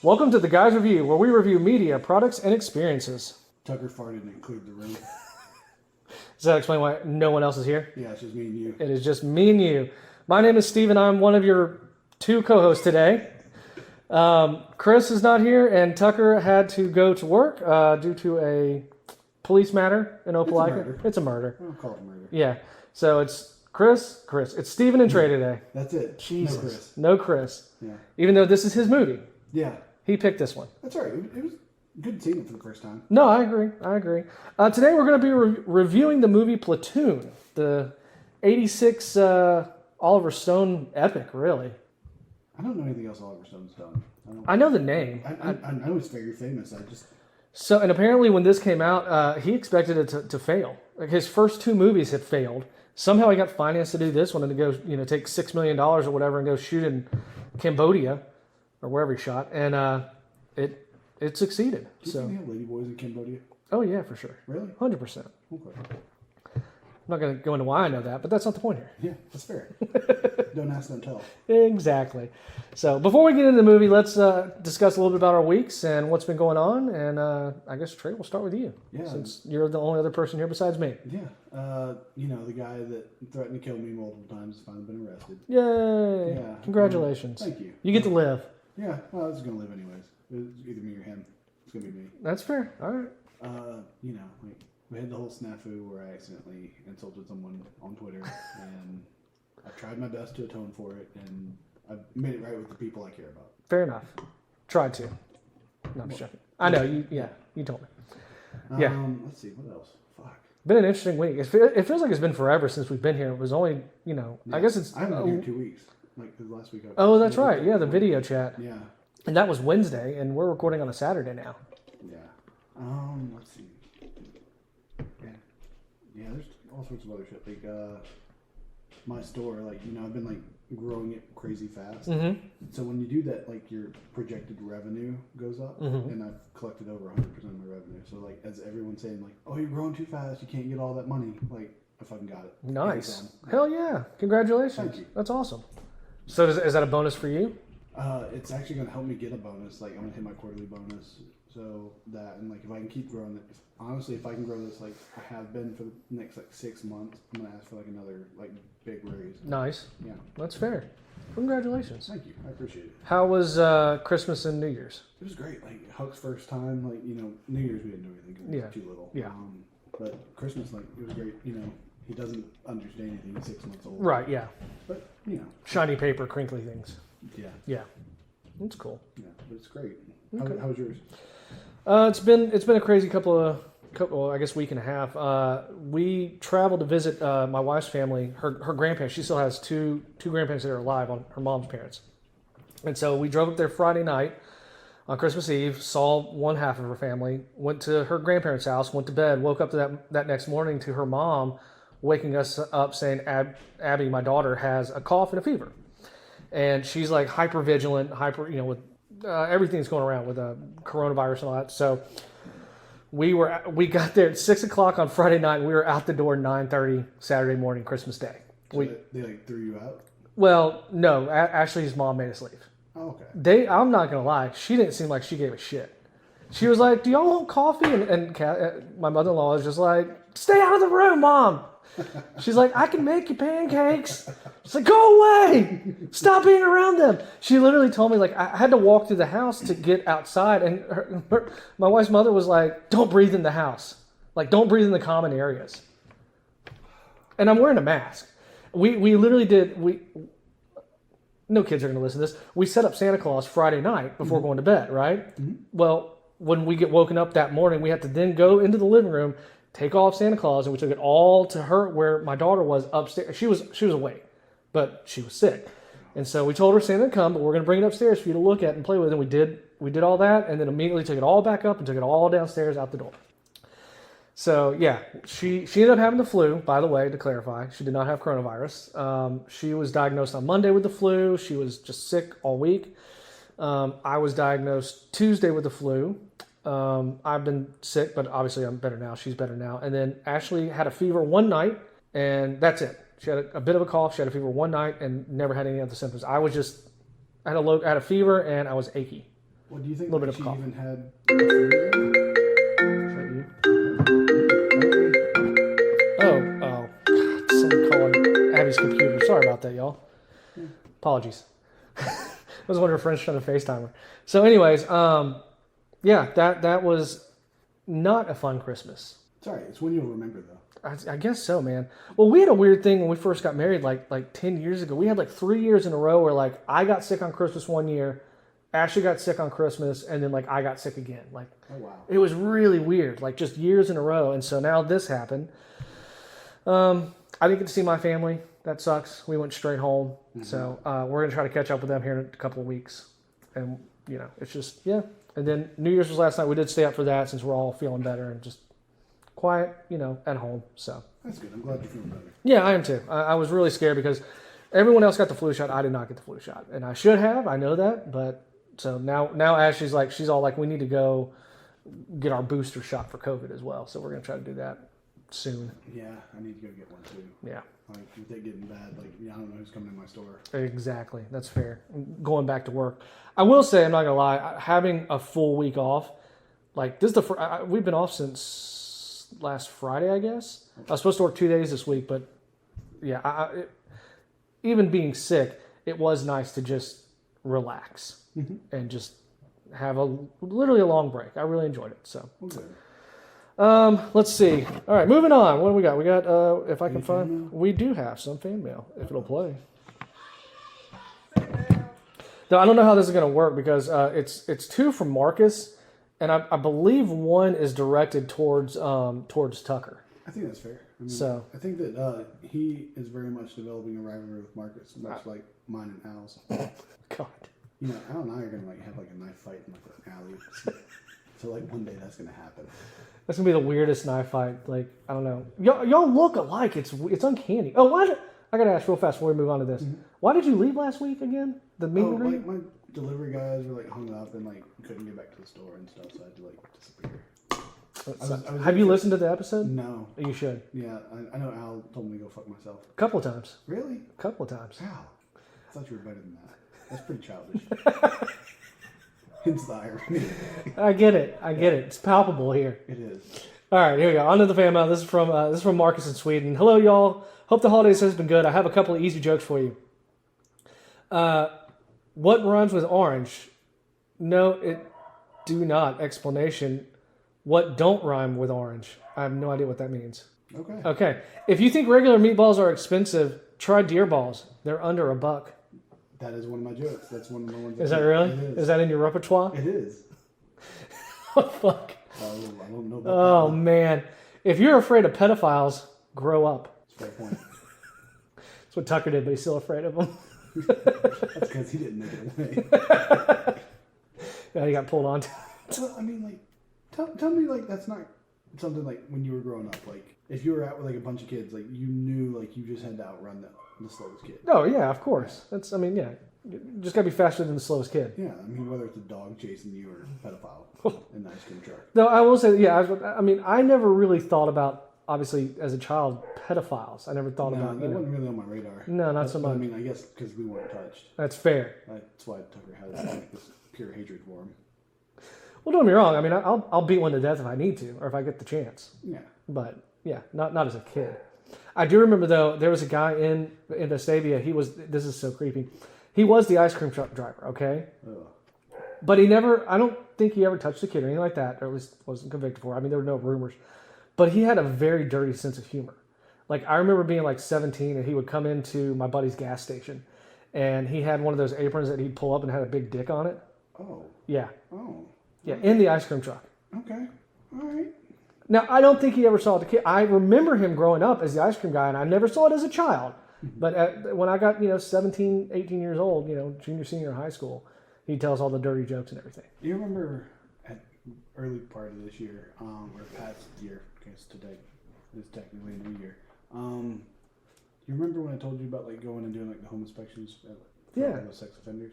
Welcome to The Guys Review, where we review media, products, and experiences. Tucker farted and cleared the room. Does that explain why no one else is here? Yeah, it's just me and you. It is just me and you. My name is Steve, and I'm one of your two co-hosts today. Chris is not here, and Tucker had to go to work due to a police matter in Opelika. It's a murder. I'll call it murder. Yeah. So it's Chris. It's Steven and Trey today. That's it. Jesus. No Chris. Yeah. Even though this is his movie. Yeah. He picked this one. That's all right. It was good seeing it for the first time. No, I agree. Today we're going to be reviewing the movie Platoon, the 86 Oliver Stone epic, really. I don't know anything else Oliver Stone's done. I know the name. I know it's very famous. And apparently when this came out, he expected it to fail. Like his first two movies had failed. Somehow he got financed to do this one and to go, take $6 million or whatever and go shoot in Cambodia or wherever he shot, and it succeeded. Do you think they have ladyboys in Cambodia? Oh yeah, for sure. Really? 100%. Okay. I'm not going to go into why I know that, but that's not the point here. Yeah, that's fair. Don't ask, don't tell. Exactly. So before we get into the movie, let's discuss a little bit about our weeks and what's been going on. And I guess, Trey, we'll start with you. Yeah. Since you're the only other person here besides me. Yeah. The guy that threatened to kill me multiple times has finally been arrested. Yay. Yeah. Congratulations. Thank you. You get to live. Yeah. Well, I was going to live anyways. It's either me or him. It's going to be me. That's fair. All right. We had the whole snafu where I accidentally insulted someone on Twitter, and I tried my best to atone for it, and I made it right with the people I care about. Fair enough. Tried to. No, I'm just joking. I know. You told me. Yeah. Let's see. What else? Fuck. Been an interesting week. It feels like it's been forever since we've been here. It was only, I guess it's... I haven't been here 2 weeks. Like, the last week. Oh, that's right. Yeah, the video chat. Yeah. And that was Wednesday, and we're recording on a Saturday now. Yeah. Let's see. Yeah, there's all sorts of other shit. Like, my store, I've been, growing it crazy fast. Mm-hmm. So when you do that, your projected revenue goes up, mm-hmm. and I've collected over 100% of my revenue. So, as everyone's saying, oh, you're growing too fast, you can't get all that money. I fucking got it. Nice. Hell yeah. Congratulations. Thank you. That's awesome. So is that a bonus for you? It's actually going to help me get a bonus. I'm going to hit my quarterly bonus. So that, and if I can keep growing it, honestly, if I can grow this I have been for the next 6 months, I'm going to ask for another big raise. Nice. Yeah. That's fair. Congratulations. Thank you. I appreciate it. How was Christmas and New Year's? It was great. Huck's first time, New Year's we didn't do anything because he was too little. Yeah. But Christmas, it was great. He doesn't understand anything. He's 6 months old. Right, yeah. But, Shiny paper, crinkly things. Yeah. Yeah. That's cool. Yeah, but it's great. Okay. How was yours? It's been a crazy couple, I guess, week and a half. We traveled to visit my wife's family, her grandparents. She still has two grandparents that are alive on her mom's parents. And so we drove up there Friday night on Christmas Eve, saw one half of her family, went to her grandparents' house, went to bed, woke up to that next morning to her mom waking us up saying, Abby, my daughter, has a cough and a fever. And she's hyper vigilant, with everything's going around with coronavirus and all that. So we got there at 6 o'clock on Friday night, and we were out the door 9:30 Saturday morning, Christmas Day. So they threw you out? Well, no. Actually, his mom made us leave. Oh, okay. I'm not gonna lie, she didn't seem like she gave a shit. She was like, "Do y'all want coffee?" And my mother-in-law was just like, "Stay out of the room, Mom." She's like, "I can make you pancakes." She's like, "Go away! Stop being around them." She literally told me, I had to walk through the house to get outside, and my wife's mother was like, "Don't breathe in the house. Don't breathe in the common areas." And I'm wearing a mask. We literally did. No kids are going to listen to this. We set up Santa Claus Friday night before going to bed, right? Mm-hmm. Well, when we get woken up that morning, we had to then go into the living room, take off Santa Claus, and we took it all to her where my daughter was upstairs. She was awake, but she was sick. And so we told her Santa to come, but we're going to bring it upstairs for you to look at and play with. And we did all that, and then immediately took it all back up and took it all downstairs out the door. So yeah, she ended up having the flu, by the way, to clarify. She did not have coronavirus. She was diagnosed on Monday with the flu. She was just sick all week. I was diagnosed Tuesday with the flu. I've been sick, but obviously I'm better now. She's better now. And then Ashley had a fever one night, and that's it. She had a bit of a cough. She had a fever one night and never had any other symptoms. I had a fever and I was achy. Well, do you think a little like, bit of she cough. even had a food already? Oh, God, someone calling Abby's computer. Sorry about that, y'all. Apologies. I was one of her friends trying to FaceTime her. So, anyways, yeah, that was not a fun Christmas. Sorry, it's one you'll remember though. I guess so, man. Well, we had a weird thing when we first got married, like 10 years ago. We had like 3 years in a row where like I got sick on Christmas one year, Ashley got sick on Christmas, and then like I got sick again. Like, Oh wow. it was really weird, like just years in a row. And so now this happened. I didn't get to see my family. That sucks. We went straight home. So we're gonna try to catch up with them here in a couple of weeks. And you know, it's just yeah. And then New Year's was last night. We did stay up for that since we're all feeling better and just quiet, you know, at home. So That's good. I'm glad you're feeling better. yeah, I am too. I was really scared because everyone else got the flu shot. I did not get the flu shot, and I should have. I know that, but so now Ashley's like, she's all like, we need to go get our booster shot for COVID as well. So we're gonna try to do that soon. Yeah, I need to go get one too. Yeah, Like with it getting bad, like I don't know who's coming in my store. exactly. That's fair. Going back to work, I will say, I'm not gonna lie, having a full week off, like this is we've been off since last Friday, I guess. I was supposed to work 2 days this week, but yeah, even being sick, it was nice to just relax and just have literally a long break. I really enjoyed it. So, Okay. let's see. All right, moving on. What do we got? We got if I can Any fan find, mail? we do have some fan mail if it'll play. Now I don't know how this is going to work because it's two from Marcus, and I believe one is directed towards Tucker. I think that's fair. I mean, So- I think that he is very much developing a rivalry with Marcus, much like mine and Al's. God. You know, Al and I are gonna like have like a knife fight in like an alley. So like one day that's gonna happen. That's gonna be the weirdest knife fight. Like, I don't know. Y'all look alike. It's uncanny. Oh, I gotta ask real fast before we move on to this. Why did you leave last week again? The meet and greet? Like my delivery guys were like hung up and like couldn't get back to the store and stuff, so I had to like disappear. I was Have you there- listened to the episode? No. You should. Yeah, I know Al told me to go fuck myself. A couple of times. Really? A couple of times. Al, I thought you were better than that. That's pretty childish. Hence the irony. I get it. It's palpable here. It is. All right, here we go. On to the fan mail. This is from Marcus in Sweden. Hello, y'all. Hope the holidays has been good. I have a couple of easy jokes for you. What rhymes with orange? No, it do not. Explanation. What don't rhyme with orange? I have no idea what that means. Okay. Okay. If you think regular meatballs are expensive, try deer balls. They're under $1. That is one of my jokes. That's one of the ones. Is that really? It is. Is that in your repertoire? It is. Oh, fuck. Oh, I don't know about Oh, that one. man. If you're afraid of pedophiles, grow up. That's a fair point. That's what Tucker did, but he's still afraid of them. That's because he didn't make it away. Yeah, he got pulled on. Well, I mean, like, tell me, like, that's not something like when you were growing up. Like, if you were out with like a bunch of kids, like you knew, like you just had to outrun the slowest kid. Oh, yeah, of course. Yeah. You just got to be faster than the slowest kid. Yeah, I mean, whether it's a dog chasing you or a pedophile in the ice cream truck. Though I will say, yeah, I never really thought about, obviously, as a child, pedophiles. I never thought No, about, that wasn't really on my radar. No, not so But, much. I mean, I guess because we weren't touched. That's fair. That's why Tucker has like this pure hatred for him. Well, don't get me wrong. I mean, I'll beat one to death if I need to, or if I get the chance. Yeah. But yeah, not as a kid. I do remember though, there was a guy in Vestavia. This is so creepy. He was the ice cream truck driver, okay? Ugh. But I don't think he ever touched the kid or anything like that, or at least wasn't convicted for it. I mean, there were no rumors. But he had a very dirty sense of humor. Like, I remember being like 17 and he would come into my buddy's gas station and he had one of those aprons that he'd pull up and had a big dick on it. Oh. Yeah. Oh. Yeah, in the ice cream truck. Okay. All right. Now, I don't think he ever saw it as a kid. I remember him growing up as the ice cream guy, and I never saw it as a child. But when I got, 17, 18 years old, junior, senior in high school, he tells all the dirty jokes and everything. Do you remember at early part of this year, or past year, I guess today is technically a new year. You remember when I told you about like going and doing like the home inspections for Yeah. all the sex offenders?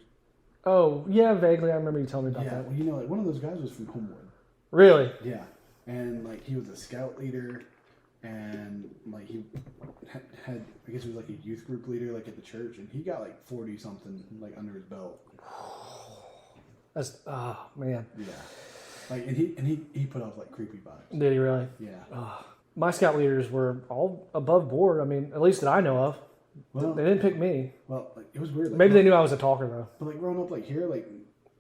Oh, yeah, vaguely. I remember you telling me about Yeah. that. Well, like one of those guys was from Homewood. Really? Yeah. And like he was a scout leader, and like he had I guess he was like a youth group leader like at the church, and he got like 40 something like under his belt. That's man. Yeah. Like and he put off like creepy vibes. Did he really? Yeah. My scout leaders were all above board. I mean, at least that I know of. Well, they didn't pick me. Well, like, it was weird. Like, Maybe they knew I was a talker though. But like growing up like here, like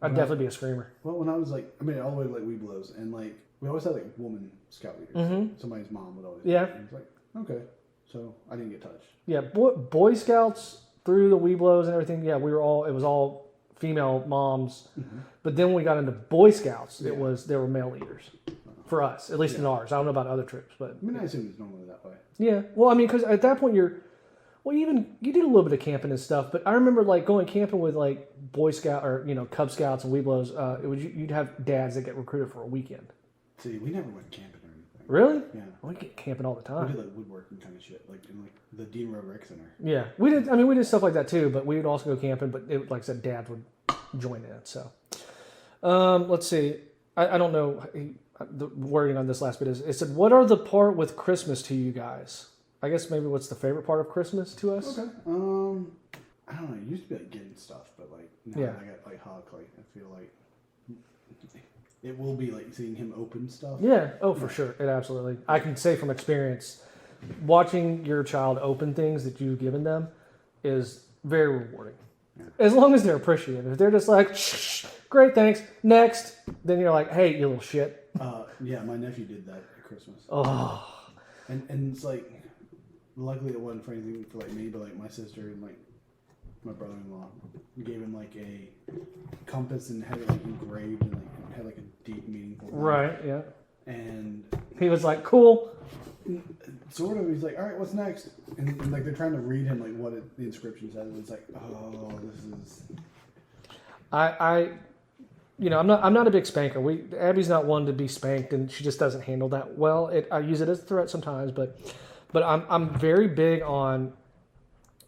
I'd definitely be a screamer. Well, when I was like, I mean, all the way to like Weeblos, and like we always had like woman scout leaders. Mm-hmm. Somebody's mom would always. Yeah. And it's like okay, so I didn't get touched. Yeah, Boy Scouts through the Weeblos and everything. Yeah, it was all female moms. Mm-hmm. But then when we got into Boy Scouts, Yeah. there were male leaders for us, at least in ours. I don't know about other troops, but I mean, I assume it's normally that way. yeah. Well, I mean, because at that point you did a little bit of camping and stuff. But I remember like going camping with like Boy Scout or Cub Scouts and Weeblos. You'd have dads that get recruited for a weekend. See, we never went camping or anything. Really? Yeah. We get camping all the We time. did like woodworking kind of shit, like in like the Dean Road Rec Center. Yeah, we did. I mean, we did stuff like that too. But we would also go camping. But like I said, Dad would join in. So, let's see. I don't know. The wording on this last bit is it said, "What are the part with Christmas to you guys?" I guess maybe what's the favorite part of Christmas to us? Okay. I don't know. It used to be like getting stuff, but like now Yeah. that I got like Hawk, like I feel like it will be like seeing him open stuff. Yeah. Oh, for sure. It absolutely. I can say from experience, watching your child open things that you've given them is very rewarding. Yeah. As long as they're appreciative. If they're just like, shh, great, thanks, next, then you're like, hey, you little shit. Yeah, my nephew did that at Christmas. Oh. And it's like, luckily it wasn't for anything for like me, but like my sister and like my brother-in-law gave him like a compass and had it like engraved and like had like a deep meaningful thing. Right, yeah. And He was like, cool. sort of, he's like, all right, what's next? And like they're trying to read him like what the inscription says. And it's like, oh, this is. I'm not a big spanker. Abby's not one to be spanked, and she just doesn't handle that well. I use it as a threat sometimes, but I'm very big on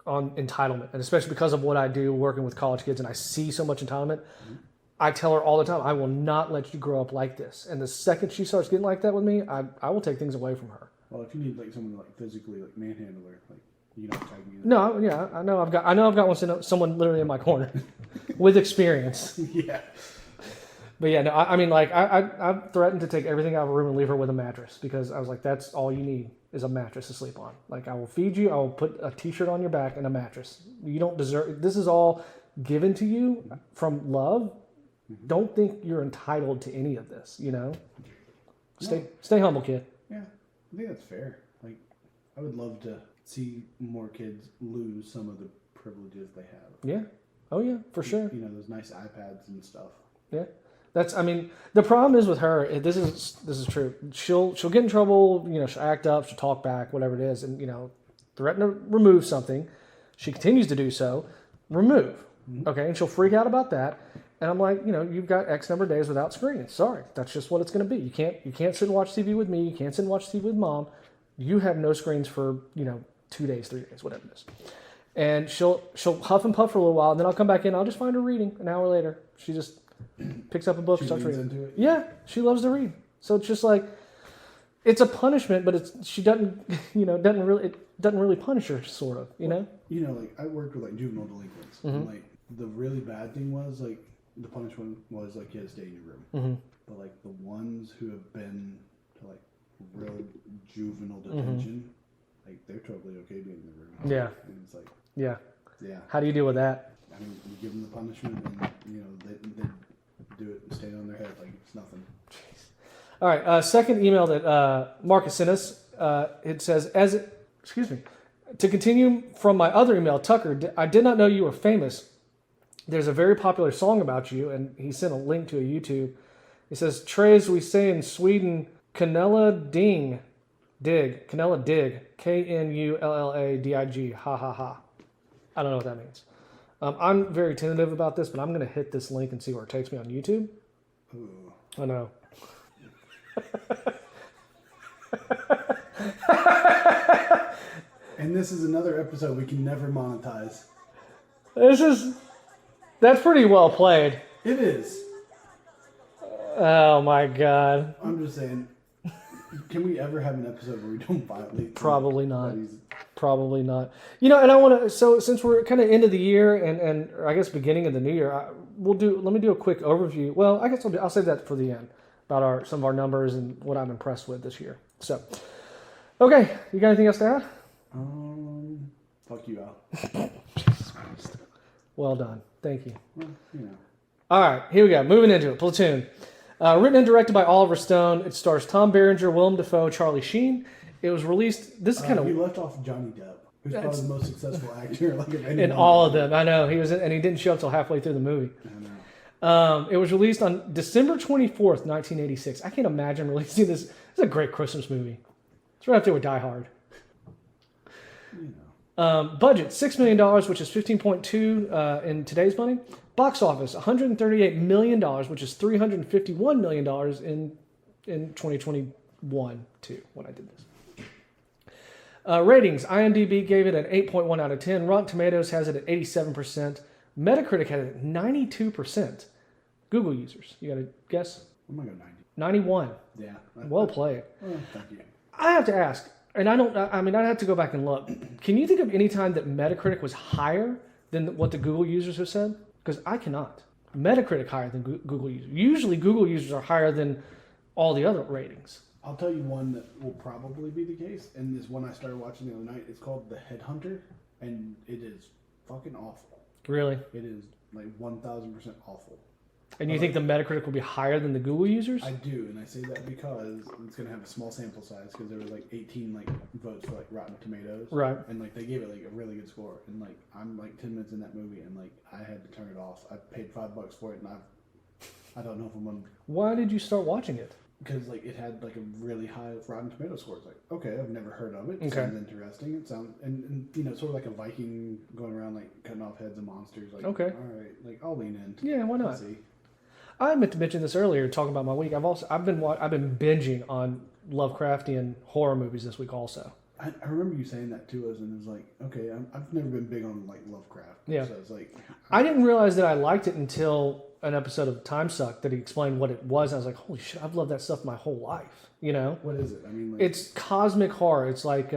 entitlement, and especially because of what I do working with college kids, and I see so much entitlement. Mm-hmm. I tell her all the time, I will not let you grow up like this. And the second she starts getting like that with me, I will take things away from her. Well, if you need like someone to like physically like manhandle her, like you know, tag me. No, yeah, I know I've got someone literally in my corner with experience. Yeah. But yeah, no, I mean, like, I've threatened to take everything out of a room and leave her with a mattress because I was like, that's all you need is a mattress to sleep on. Like, I will feed you, I will put a t-shirt on your back and a mattress. You don't deserve, this is all given to you from love. Don't think you're entitled to any of this, you know? Stay humble, kid. Yeah, I think that's fair. Like, I would love to see more kids lose some of the privileges they have. Yeah. Oh, yeah, for sure. You know, those nice iPads and stuff. Yeah. The problem is with her, this is true. She'll get in trouble, she'll act up, she'll talk back, whatever it is, and, threaten to remove something. She continues to do so. Remove. Mm-hmm. Okay, and she'll freak out about that. And I'm like, you've got X number of days without screens. Sorry, that's just what it's going to be. You can't sit and watch TV with me. You can't sit and watch TV with mom. You have no screens for 2 days, 3 days, whatever it is. And she'll huff and puff for a little while, and then I'll come back in. I'll just find her reading an hour later. She just picks up a book and starts reading. Into it? Yeah, she loves to read. So it's just like it's a punishment, but she doesn't really punish her, sort of, Like I worked with like juvenile delinquents, Mm-hmm. and like the really bad thing was like the punishment was like you had to stay in your room. Mm-hmm. But like the ones who have been to like real juvenile detention, like they're totally okay being in the room. Yeah. And it's like Yeah. yeah. How do you deal with that? I mean, you give them the punishment, and they do it and stay on their head like it's nothing. All right. Second email that Marcus sent us. It says, to continue from my other email, Tucker, I did not know you were famous. There's a very popular song about you, and he sent a link to a YouTube. He says, Trez, we say in Sweden, Canella dig, K-N-U-L-L-A-D-I-G, ha ha ha. I don't know what that means. I'm very tentative about this, but I'm going to hit this link and see where it takes me on YouTube. Ooh. I know. And this is another episode we can never monetize. That's pretty well played. It is. Oh my God. I'm just saying, can we ever have an episode where we don't violate? Probably not. Buddies? Probably not. And I want to, so since we're kind of end of the year and I guess beginning of the new year, Let me do a quick overview. Well, I guess I'll save that for the end about some of our numbers and what I'm impressed with this year. So, okay, you got anything else to add? Fuck you, Al. Jesus Christ. Well done. Thank you. Well, you know. All right, here we go. Moving into it. Platoon. Written and directed by Oliver Stone. It stars Tom Berenger, Willem Dafoe, Charlie Sheen. It was released. This is kind of. You left off Johnny Depp, who's probably the most successful actor like of anyone. In all of them, I know he was, and he didn't show up till halfway through the movie. I know. It was released on December 24th, 1986. I can't imagine releasing this. It's a great Christmas movie. It's right up there with Die Hard. You know. Budget $6 million, which is 15.2 in today's money. Box office $138 million, which is $351 million in 2021 too. When I did this. Ratings: IMDb gave it an 8.1 out of 10. Rotten Tomatoes has it at 87%. Metacritic had it at 92%. Google users, you got to guess? I'm gonna go 90. 91. Yeah. Well played. Well, thank you. I have to ask, and I'd have to go back and look. Can you think of any time that Metacritic was higher than what the Google users have said? Because I cannot. Metacritic higher than Google users. Usually Google users are higher than all the other ratings. I'll tell you one that will probably be the case, and this one I started watching the other night. It's called The Headhunter, and it is fucking awful. Really? It is like 1,000% awful. And you think the Metacritic will be higher than the Google users? I do, and I say that because it's going to have a small sample size because there were like 18 like votes for like Rotten Tomatoes, Right. And like they gave it like a really good score, and like I'm like 10 minutes in that movie, and like I had to turn it off. I paid $5 for it, and I don't know if I'm gonna. Why did you start watching it? Because like it had like a really high Rotten Tomato score. It's like, okay, I've never heard of it. It Okay. sounds interesting. It sounds and you know, sort of like a Viking going around like cutting off heads of monsters. Like, Okay. all right, like I'll lean in. Yeah, why not? Let's see. I meant to mention this earlier, talking about my week. I've been binging on Lovecraftian horror movies this week also. I remember you saying that to us, and it was like, okay, I've never been big on like Lovecraft. Yeah. So it's like I didn't realize that I liked it until an episode of Time Suck that he explained what it was. And I was like, holy shit, I've loved that stuff my whole life. You know? what is it? I mean, like, It's cosmic horror. It's like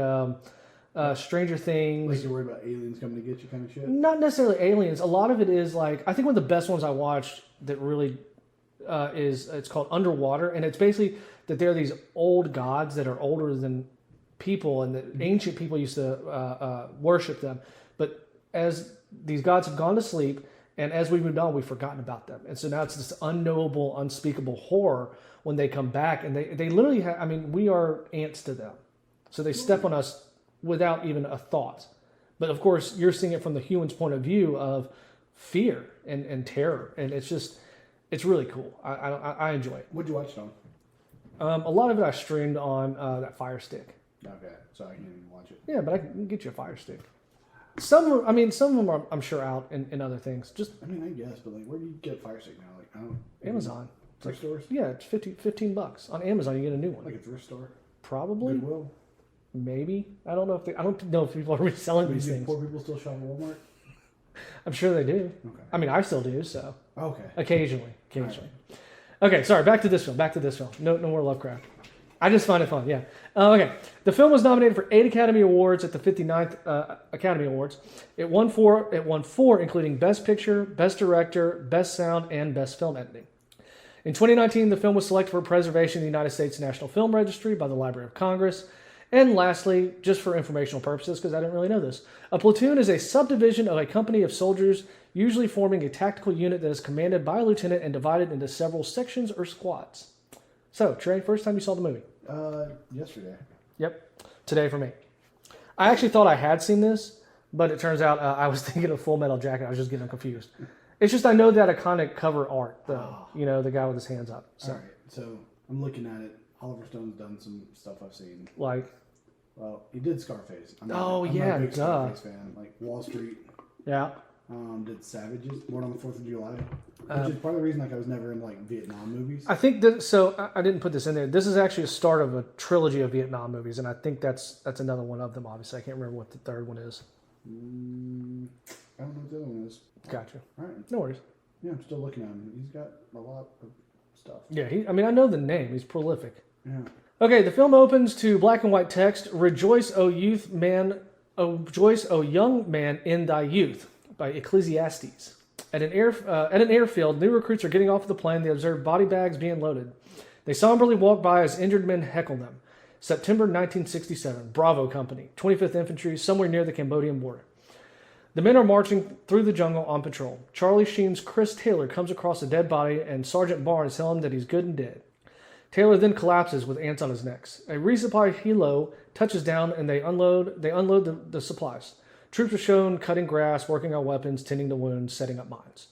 Stranger Things. like you're worried about aliens coming to get you, kind of shit. Not necessarily aliens. A lot of it is like, I think one of the best ones I watched that really it's called Underwater, and it's basically that there are these old gods that are older than people, and that ancient people used to worship them. But as these gods have gone to sleep, and as we moved on, we've forgotten about them, and so now it's this unknowable, unspeakable horror when they come back, and they literally have. I mean, we are ants to them, so they step on us without even a thought. But of course, you're seeing it from the human's point of view of fear and terror, and it's really cool. I enjoy it. What'd you watch it on? A lot of it I streamed on that Fire Stick. Okay, so I can't even watch it. Yeah, but I can get you a Fire Stick. Some of them are, I'm sure, out in other things. Just I mean, I guess, but like, where do you get a Fire Stick now? Like, I don't. Amazon. Thrift stores? Yeah, it's $15 on Amazon. You get a new one. Like a thrift store? Probably, Goodwill? maybe. I don't know if people are reselling these Do things. poor people still shop at Walmart? I'm sure they do. Okay. I mean, I still do. So Okay. occasionally. Okay, sorry. Back to this film. No more Lovecraft. I just find it fun. Yeah. Okay. The film was nominated for 8 Academy Awards at the 59th Academy Awards. It won four, including Best Picture, Best Director, Best Sound, and Best Film Editing. In 2019, the film was selected for preservation in the United States National Film Registry by the Library of Congress. And lastly, just for informational purposes, because I didn't really know this, a platoon is a subdivision of a company of soldiers, usually forming a tactical unit that is commanded by a lieutenant and divided into several sections or squads. So, Trey, first time you saw the movie? Yesterday. Yep, today for me. I actually thought I had seen this, but it turns out I was thinking of Full Metal Jacket. I was just getting confused. It's just I know that iconic cover art, though. You know, the guy with his hands up. So, All right, so I'm looking at it. Oliver Stone's done some stuff I've seen. like, Well, he did Scarface. I'm yeah, not a big duh. Scarface fan. Like Wall Street. yeah. Did Savages, Born on the 4th of July, which is part of the reason like I was never in like Vietnam movies. I think that, so I didn't put this in there. This is actually a start of a trilogy of Vietnam movies, and I think that's another one of them, obviously. I can't remember what the third one is. I don't know what the other one is. Gotcha. All right. No worries. Yeah, I'm still looking at him. He's got a lot of stuff. Yeah, I know the name. He's prolific. Yeah. Okay, the film opens to black and white text, Rejoice, O young man, in thy youth, by Ecclesiastes. At an airfield, new recruits are getting off the plane. They observe body bags being loaded. They somberly walk by as injured men heckle them. September 1967, Bravo Company, 25th Infantry, somewhere near the Cambodian border. The men are marching through the jungle on patrol. Charlie Sheen's Chris Taylor comes across a dead body, and Sergeant Barnes tells him that he's good and dead. Taylor then collapses with ants on his necks. A resupply helo touches down, and they unload the supplies. Troops are shown cutting grass, working on weapons, tending to wounds, setting up mines.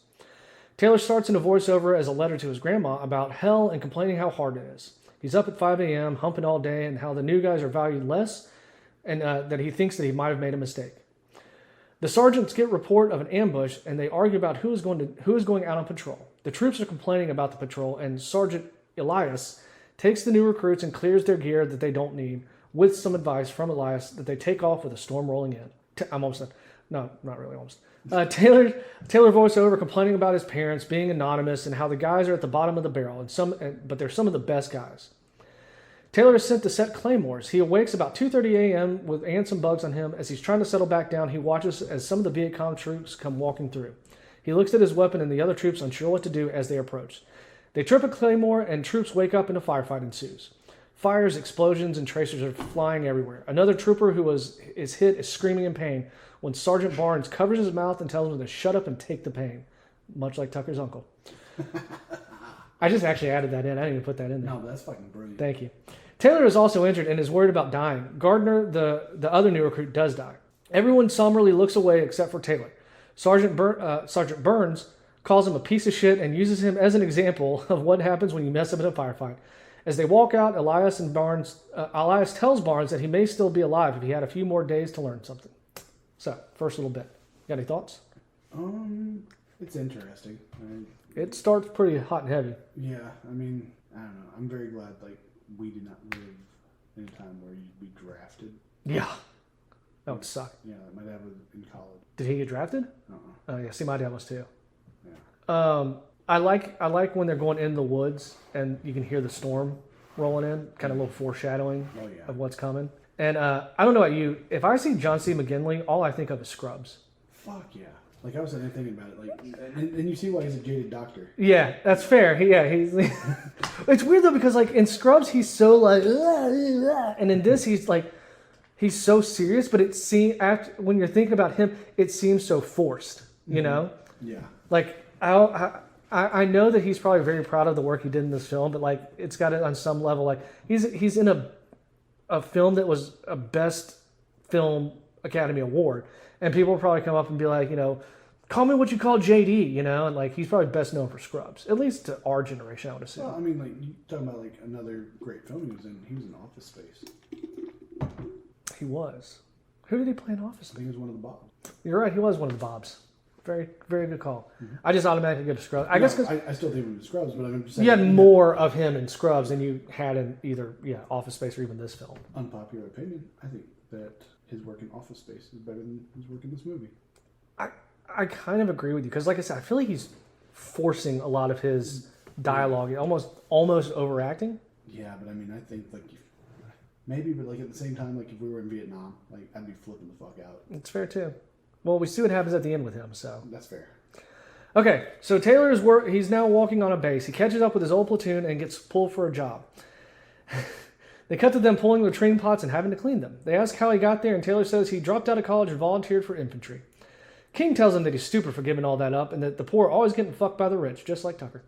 Taylor starts in a voiceover as a letter to his grandma about hell and complaining how hard it is. He's up at 5 a.m., humping all day, and how the new guys are valued less, and that he thinks that he might have made a mistake. The sergeants get report of an ambush, and they argue about who is going out on patrol. The troops are complaining about the patrol, and Sergeant Elias takes the new recruits and clears their gear that they don't need, with some advice from Elias that they take off with a storm rolling in. I'm almost done. No, not really almost. Taylor voiceover complaining about his parents being anonymous and how the guys are at the bottom of the barrel, but they're some of the best guys. Taylor is sent to set claymores. He awakes about 2:30 a.m. with ants and bugs on him. As he's trying to settle back down, he watches as some of the Viet Cong troops come walking through. He looks at his weapon and the other troops unsure what to do as they approach. They trip a claymore and troops wake up and a firefight ensues. Fires, explosions, and tracers are flying everywhere. Another trooper who is hit is screaming in pain when Sergeant Barnes covers his mouth and tells him to shut up and take the pain, much like Tucker's uncle. I just actually added that in. I didn't even put that in there. No, but that's fucking brilliant. Thank you. Taylor is also injured and is worried about dying. Gardner, the other new recruit, does die. Everyone somberly looks away except for Taylor. Sergeant Burns calls him a piece of shit and uses him as an example of what happens when you mess up in a firefight. As they walk out, Elias tells Barnes that he may still be alive if he had a few more days to learn something. So, first little bit. Got any thoughts? It's interesting. It starts pretty hot and heavy. Yeah, I mean, I don't know. I'm very glad, we did not live in a time where you'd be drafted. Yeah. That would suck. Yeah, my dad was in college. Did he get drafted? Uh-uh. Oh, yeah. See, my dad was too. Yeah. I like when they're going in the woods and you can hear the storm rolling in, kind of a little foreshadowing of what's coming. And I don't know about you, if I see John C. McGinley, all I think of is Scrubs. Fuck yeah. I was sitting there thinking about it, and you see why he's a jaded doctor. Yeah, that's fair. He's. It's weird though because in Scrubs he's so and in this he's so serious, but when you're thinking about him, it seems so forced. You know? Yeah. I know that he's probably very proud of the work he did in this film, but it's got it on some level. He's in a film that was a Best Film Academy Award, and people will probably come up and be like, call me what you call JD, and he's probably best known for Scrubs, at least to our generation, I would assume. Well, I mean, you talking about another great film he was in Office Space. He was. Who did he play in Office Space? I think he was one of the Bobs. You're right, he was one of the Bobs. Very, very good call. Mm-hmm. I just automatically go to Scrubs. I still think of Scrubs, but I'm just saying. You had more of him in Scrubs than you had in either Office Space or even this film. Unpopular opinion, I think that his work in Office Space is better than his work in this movie. I kind of agree with you because, like I said, I feel like he's forcing a lot of his dialogue, almost overacting. Yeah, but I mean, I think maybe, but at the same time, if we were in Vietnam, I'd be flipping the fuck out. It's fair too. Well, we see what happens at the end with him, so that's fair. Okay, so Taylor he's now walking on a base. He catches up with his old platoon and gets pulled for a job. They cut to them pulling their train pots and having to clean them. They ask how he got there, and Taylor says he dropped out of college and volunteered for infantry. King tells him that he's stupid for giving all that up and that the poor are always getting fucked by the rich, just like Tucker.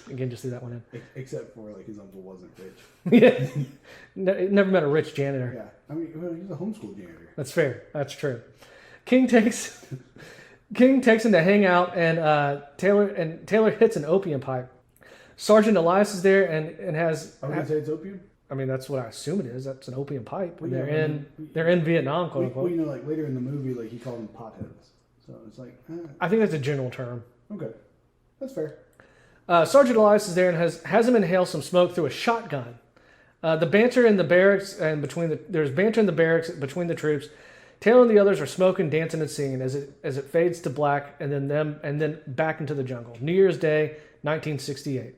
Again, just threw that one in. Except for his uncle wasn't rich. Yeah, never met a rich janitor. Yeah, I mean, he's a homeschool janitor. That's fair. That's true. King takes him to hang out, and Taylor hits an opium pipe. Sergeant Elias is there and has. Are we gonna say it's opium? I mean, that's what I assume it is. That's an opium pipe. Well, they're in Vietnam, quote unquote. Later in the movie, he called them potheads. So it's I think that's a general term. Okay, that's fair. Sergeant Elias is there and has him inhale some smoke through a shotgun. The banter in the barracks and there's banter in the barracks between the troops. Taylor and the others are smoking, dancing, and singing as it fades to black and then back into the jungle. New Year's Day, 1968.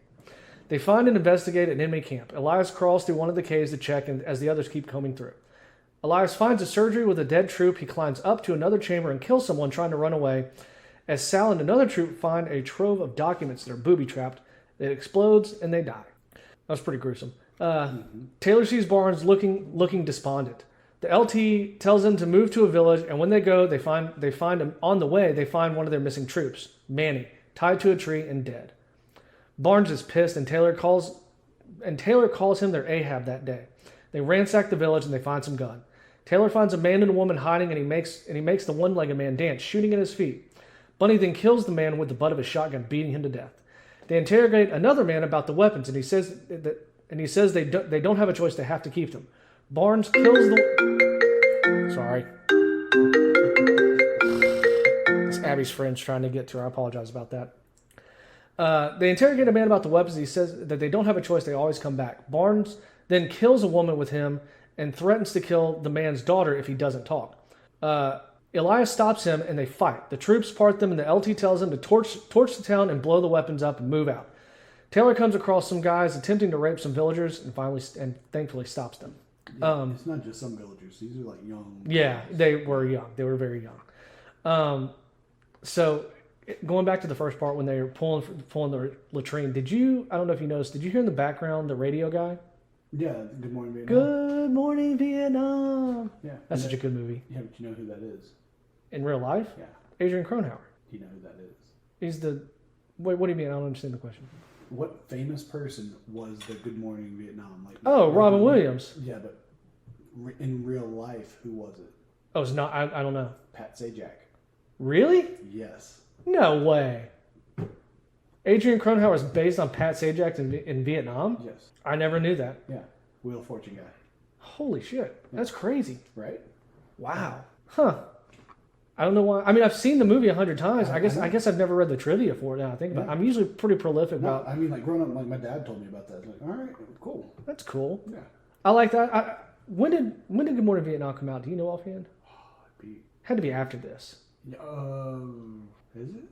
They find and investigate an enemy camp. Elias crawls through one of the caves to check as the others keep combing through. Elias finds a surgery with a dead troop. He climbs up to another chamber and kills someone trying to run away. As Sal and another troop find a trove of documents that are booby-trapped, it explodes and they die. That was pretty gruesome. Taylor sees Barnes looking despondent. The LT tells them to move to a village, and when they go, they find him on the way. They find one of their missing troops, Manny, tied to a tree and dead. Barnes is pissed, and Taylor calls him their Ahab that day. They ransack the village and they find some gun. Taylor finds a man and a woman hiding, and he makes the one-legged man dance, shooting at his feet. Bunny then kills the man with the butt of his shotgun, beating him to death. They interrogate another man about the weapons, and he says they don't have a choice; they have to keep them. Barnes kills the. Sorry, it's Abby's friend's trying to get to her. I apologize about that. They interrogate a man about the weapons. He says that they don't have a choice; they always come back. Barnes then kills a woman with him and threatens to kill the man's daughter if he doesn't talk. Elias stops him and they fight. The troops part them and the LT tells them to torch the town and blow the weapons up and move out. Taylor comes across some guys attempting to rape some villagers and thankfully stops them. Yeah, it's not just some villagers. These are like young. Yeah, they were young. They were very young. So going back to the first part when they were pulling the latrine, I don't know if you noticed, did you hear in the background the radio guy? Yeah, Good Morning Vietnam. Good Morning Vietnam. Yeah. That's such a good movie. Yeah, but you know who that is? In real life? Yeah. Adrian Cronauer. Do you know who that is? He's the... Wait, what do you mean? I don't understand the question. What famous person was the Good Morning Vietnam? Like, Robin Williams. Yeah, but in real life, who was it? Oh, it's not... I don't know. Pat Sajak. Really? Yes. No way. Adrian Cronauer is based on Pat Sajak in Vietnam? Yes. I never knew that. Yeah. Wheel of Fortune guy. Holy shit. That's crazy. Right? Wow. Huh. I don't know why. I mean, I've seen the movie 100 times. I guess I've never read the trivia for it now I think about it. I'm usually pretty prolific about... I mean, like, growing up, like, my dad told me about that. It's like, all right, cool. That's cool. Yeah. I like that. When did Good Morning Vietnam come out? Do you know offhand? Had to be after this. Is it?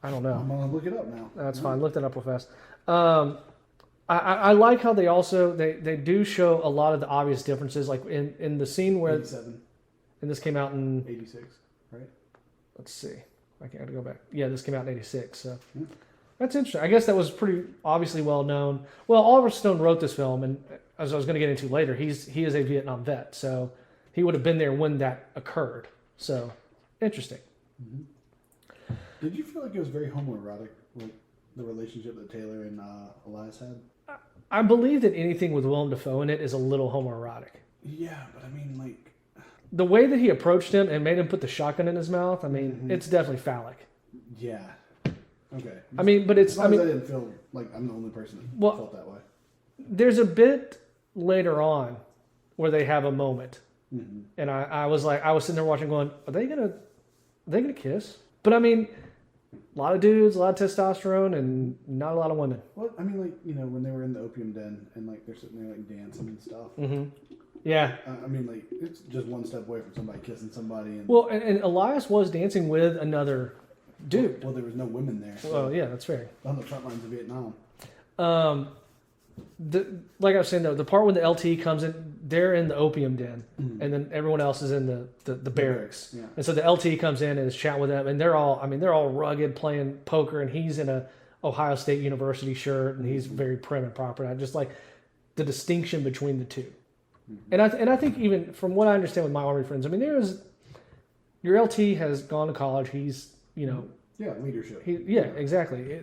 I don't know. I'm going to look it up now. That's fine. Look that up real fast. I like how they also... They do show a lot of the obvious differences. Like, in the scene where... 87. And this came out in... 86, right? Let's see. I can't go back. Yeah, this came out in 86. So that's interesting. I guess that was pretty obviously well known. Well, Oliver Stone wrote this film, and as I was going to get into later, he is a Vietnam vet, so he would have been there when that occurred. So interesting. Mm-hmm. Did you feel like it was very homoerotic, like the relationship that Taylor and Elias had? I believe that anything with Willem Dafoe in it is a little homoerotic. Yeah, but I mean, like... The way that he approached him and made him put the shotgun in his mouth, I mean, it's definitely phallic. Yeah. Okay. I mean, but it's... As long as I didn't feel like I'm the only person that felt that way. There's a bit later on where they have a moment. Mm-hmm. And I was sitting there watching going, are they gonna kiss? But I mean, a lot of dudes, a lot of testosterone, and not a lot of women. Well, I mean, like, you know, when they were in the opium den and like they're sitting there like dancing and stuff. Mm-hmm. Yeah. I mean, like, it's just one step away from somebody kissing somebody. And Elias was dancing with another dude. Well, there was no women there. So well, yeah, that's fair. On the front lines of Vietnam. Like I was saying, though, the part when the LT comes in, they're in the opium den, and then everyone else is in the barracks. Yeah. And so the LT comes in and is chatting with them, and they're all rugged, playing poker, and he's in a Ohio State University shirt, and he's very prim and proper. And I just like the distinction between the two. And I think even from what I understand with my Army friends, I mean, your LT has gone to college. He's, you know, leadership. Exactly.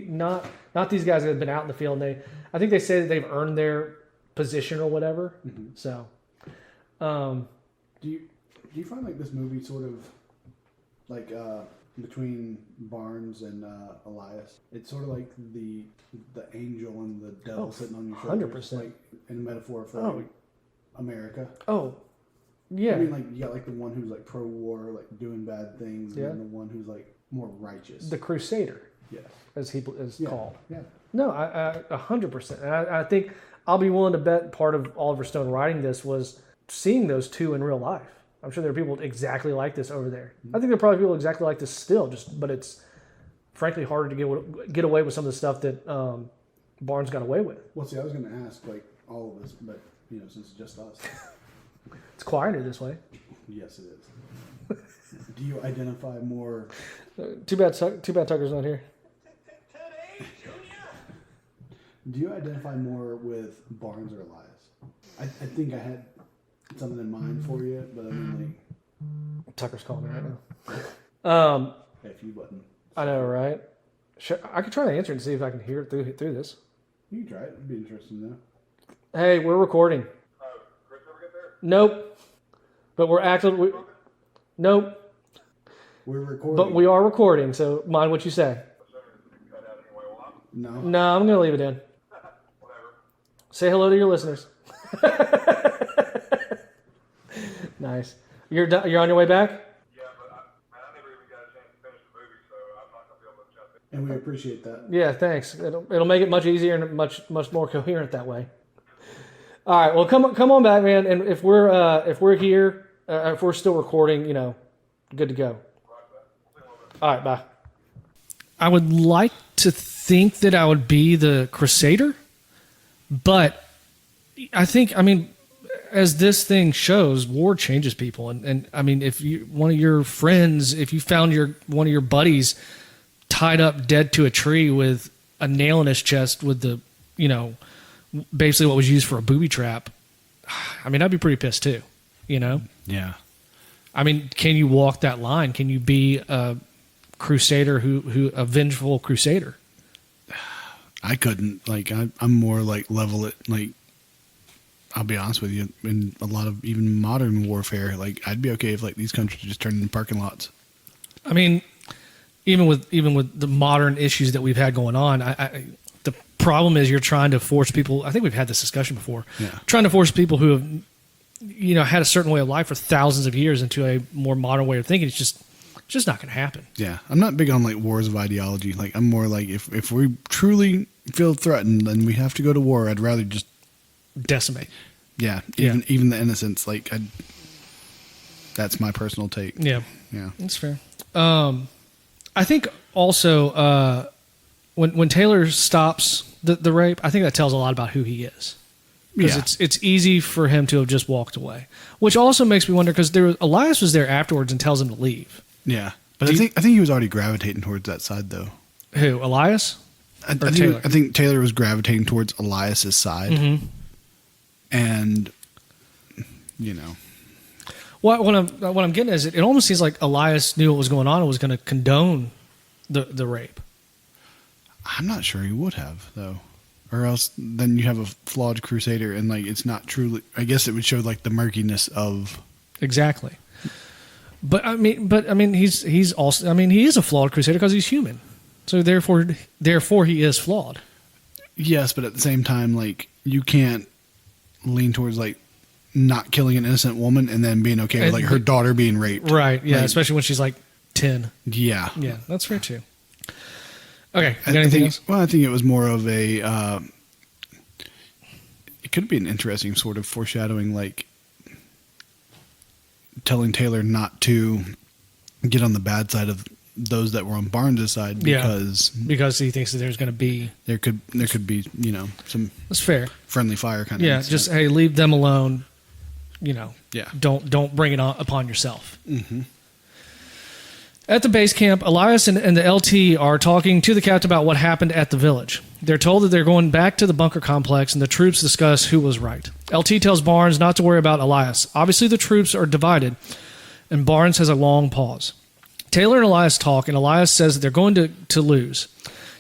Not these guys that have been out in the field. I think they say that they've earned their position or whatever. Mm-hmm. So, do you find like this movie sort of like between Barnes and Elias, it's sort of like the angel and the devil sitting on your shoulders, 100%. like in metaphor for like America. Oh, yeah. I mean, like, you got like the one who's like pro-war, like doing bad things, and the one who's like more righteous. The Crusader, yes, as he is called. Yeah. No, I 100%. And I think I'll be willing to bet part of Oliver Stone writing this was seeing those two in real life. I'm sure there are people exactly like this over there. Mm-hmm. I think there are probably people exactly like this still, but it's frankly harder to get away with some of the stuff that Barnes got away with. Well, see, I was going to ask like all of this, but you know, since it's just us. It's quieter this way. Yes, it is. Do you identify more? Too bad Tucker's not here. Do you identify more with Barnes or Elias? I think I had something in mind for you, but I mean, like... Tucker's calling me right now. If you button. I know, right? I could try to answer it and see if I can hear it through this. You can try it. It'd be interesting to know. Hey, we're recording. Chris ever get there? Nope. But we're actively... Nope. We're recording. But we are recording, so mind what you say. No. No, I'm going to leave it in. Whatever. Say hello to your listeners. Nice. You're on your way back? Yeah, but I never even got a chance to finish the movie, so I'm not going to be able to jump in. And we appreciate that. Yeah, thanks. It'll make it much easier and much more coherent that way. All right, well, come on back, man. And if we're here, if we're still recording, good to go. All right, bye. I would like to think that I would be the Crusader, but I mean, as this thing shows, war changes people, and I mean, if one of your friends, if you found one of your buddies tied up dead to a tree with a nail in his chest with the, basically what was used for a booby trap, I mean, I'd be pretty pissed too, Yeah. I mean, can you walk that line? Can you be a Crusader a vengeful Crusader? I couldn't. Like, I'm more like level it. Like, I'll be honest with you, in a lot of even modern warfare, like, I'd be okay if like these countries just turned into parking lots. I mean, even with the modern issues that we've had going on, the problem is you're trying to force people. I think we've had this discussion before. Yeah. Trying to force people who have, had a certain way of life for thousands of years into a more modern way of thinking. It's just not going to happen. Yeah, I'm not big on like wars of ideology. Like, I'm more like if we truly feel threatened, then we have to go to war. I'd rather just Decimate. yeah, even the innocents. Like, that's my personal take. Yeah. Yeah, That's fair. I think also when Taylor stops the rape, I think that tells a lot about who he is. Because it's easy for him to have just walked away, which also makes me wonder because Elias was there afterwards and tells him to leave. Yeah, but I think he was already gravitating towards that side though. Who, Elias? I think Taylor was gravitating towards Elias's side, and what I'm getting is it almost seems like Elias knew what was going on and was going to condone the rape. I'm not sure he would have though. Or else then you have a flawed Crusader, and like it's not truly. I guess it would show like the murkiness of exactly. But I mean, he's also. I mean, he is a flawed Crusader because he's human. So therefore, he is flawed. Yes, but at the same time, like you can't lean towards like not killing an innocent woman and then being okay with like her daughter being raped. Right. Yeah. Like, especially when she's like 10. Yeah. Yeah, that's fair too. Okay. You got anything else? Well, I think it was more of a. It could be an interesting sort of foreshadowing, like telling Taylor not to get on the bad side of those that were on Barnes' side because he thinks that there's going to be there could be some that's fair friendly fire kind of incident. Just hey, leave them alone. Yeah. Don't bring it upon yourself. Mm-hmm. At the base camp, Elias and the LT are talking to the captain about what happened at the village. They're told that they're going back to the bunker complex, and the troops discuss who was right. LT tells Barnes not to worry about Elias. Obviously, the troops are divided, and Barnes has a long pause. Taylor and Elias talk, and Elias says that they're going to lose.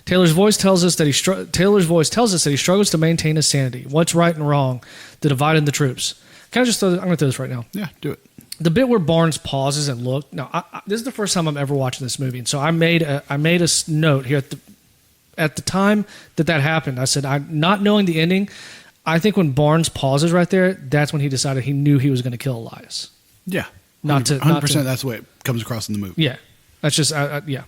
Taylor's voice tells us that he struggles to maintain his sanity. What's right and wrong? The divide in the troops. I'm going to throw this right now. Yeah, do it. The bit where Barnes pauses and looks. Now, this is the first time I'm ever watching this movie, and so I made a note here at the time that happened. I said, not knowing the ending, I think when Barnes pauses right there, that's when he decided he knew he was going to kill Elias. Yeah, 100%. That's the way it comes across in the movie. Yeah, that's just yeah.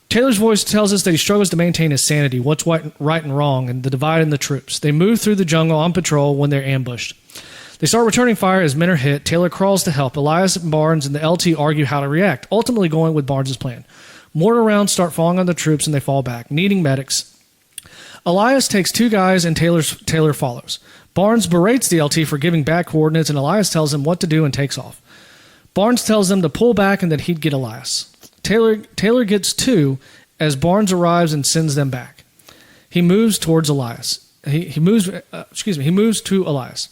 Taylor's voice tells us that he struggles to maintain his sanity. What's right and wrong, and the divide in the troops. They move through the jungle on patrol when they're ambushed. They start returning fire as men are hit. Taylor crawls to help. Elias, Barnes, and the LT argue how to react, ultimately going with Barnes' plan. Mortar rounds start falling on the troops, and they fall back, needing medics. Elias takes 2 guys and Taylor follows. Barnes berates the LT for giving back coordinates, and Elias tells him what to do and takes off. Barnes tells them to pull back and that he'd get Elias. Taylor gets 2 as Barnes arrives and sends them back. He moves towards Elias. He moves to Elias.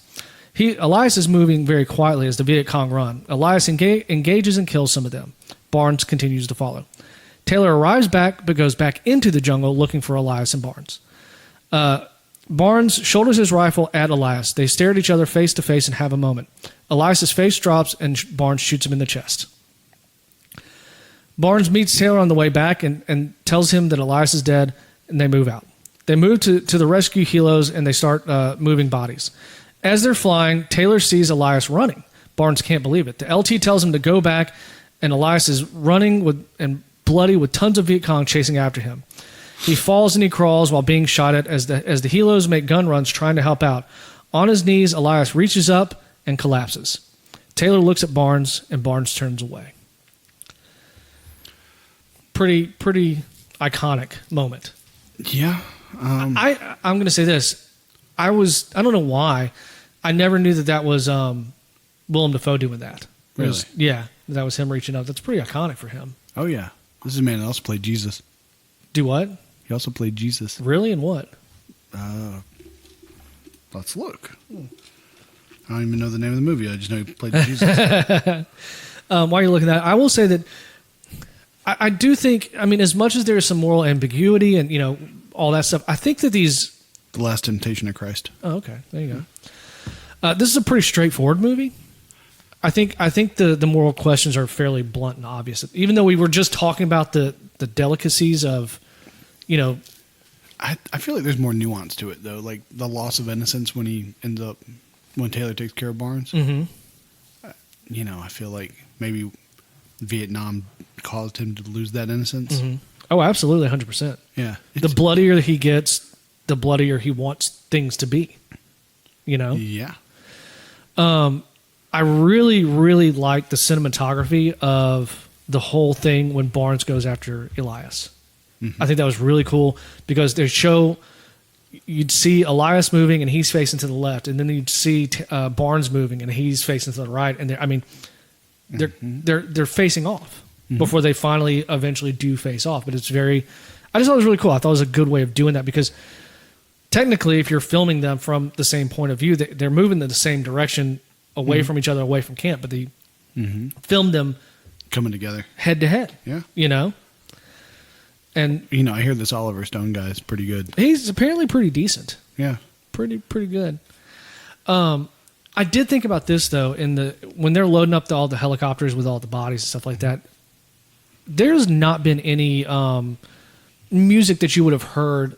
Elias is moving very quietly as the Viet Cong run. Elias engages and kills some of them. Barnes continues to follow. Taylor arrives back but goes back into the jungle looking for Elias and Barnes. Barnes shoulders his rifle at Elias. They stare at each other face to face and have a moment. Elias's face drops and Barnes shoots him in the chest. Barnes meets Taylor on the way back and tells him that Elias is dead, and they move out. They move to the rescue helos and they start moving bodies. As they're flying, Taylor sees Elias running. Barnes can't believe it. The LT tells him to go back, and Elias is running and bloody with tons of Viet Cong chasing after him. He falls and he crawls while being shot at as the helos make gun runs trying to help out. On his knees, Elias reaches up and collapses. Taylor looks at Barnes, and Barnes turns away. Pretty iconic moment. Yeah. I'm going to say this. I don't know why. I never knew that was Willem Dafoe doing that. Really? That was him reaching up. That's pretty iconic for him. Oh, yeah. This is a man that also played Jesus. Do what? He also played Jesus. Really? And what? Let's look. I don't even know the name of the movie. I just know he played Jesus. While you're looking at that, I will say that I do think, I mean, as much as there's some moral ambiguity and, all that stuff, I think that these... The Last Temptation of Christ. Oh, okay. There you go. This is a pretty straightforward movie. I think the moral questions are fairly blunt and obvious. Even though we were just talking about the delicacies of, I feel like there's more nuance to it, though. Like the loss of innocence when Taylor takes care of Barnes. Mm-hmm. I feel like maybe Vietnam caused him to lose that innocence. Mm-hmm. Oh, absolutely, 100%. Yeah. The bloodier he gets, the bloodier he wants things to be. Yeah. I really, really like the cinematography of the whole thing when Barnes goes after Elias. Mm-hmm. I think that was really cool because you'd see Elias moving and he's facing to the left, and then you'd see Barnes moving and he's facing to the right, and they're facing off before they finally eventually do face off. But I just thought it was really cool. I thought it was a good way of doing that because technically, if you're filming them from the same point of view, they're moving in the same direction away from each other, away from camp, but they filmed them coming together head to head. Yeah. And I hear this Oliver Stone guy is pretty good. He's apparently pretty decent. Yeah. Pretty good. I did think about this though, when they're loading up all the helicopters with all the bodies and stuff like that, there's not been any music that you would have heard.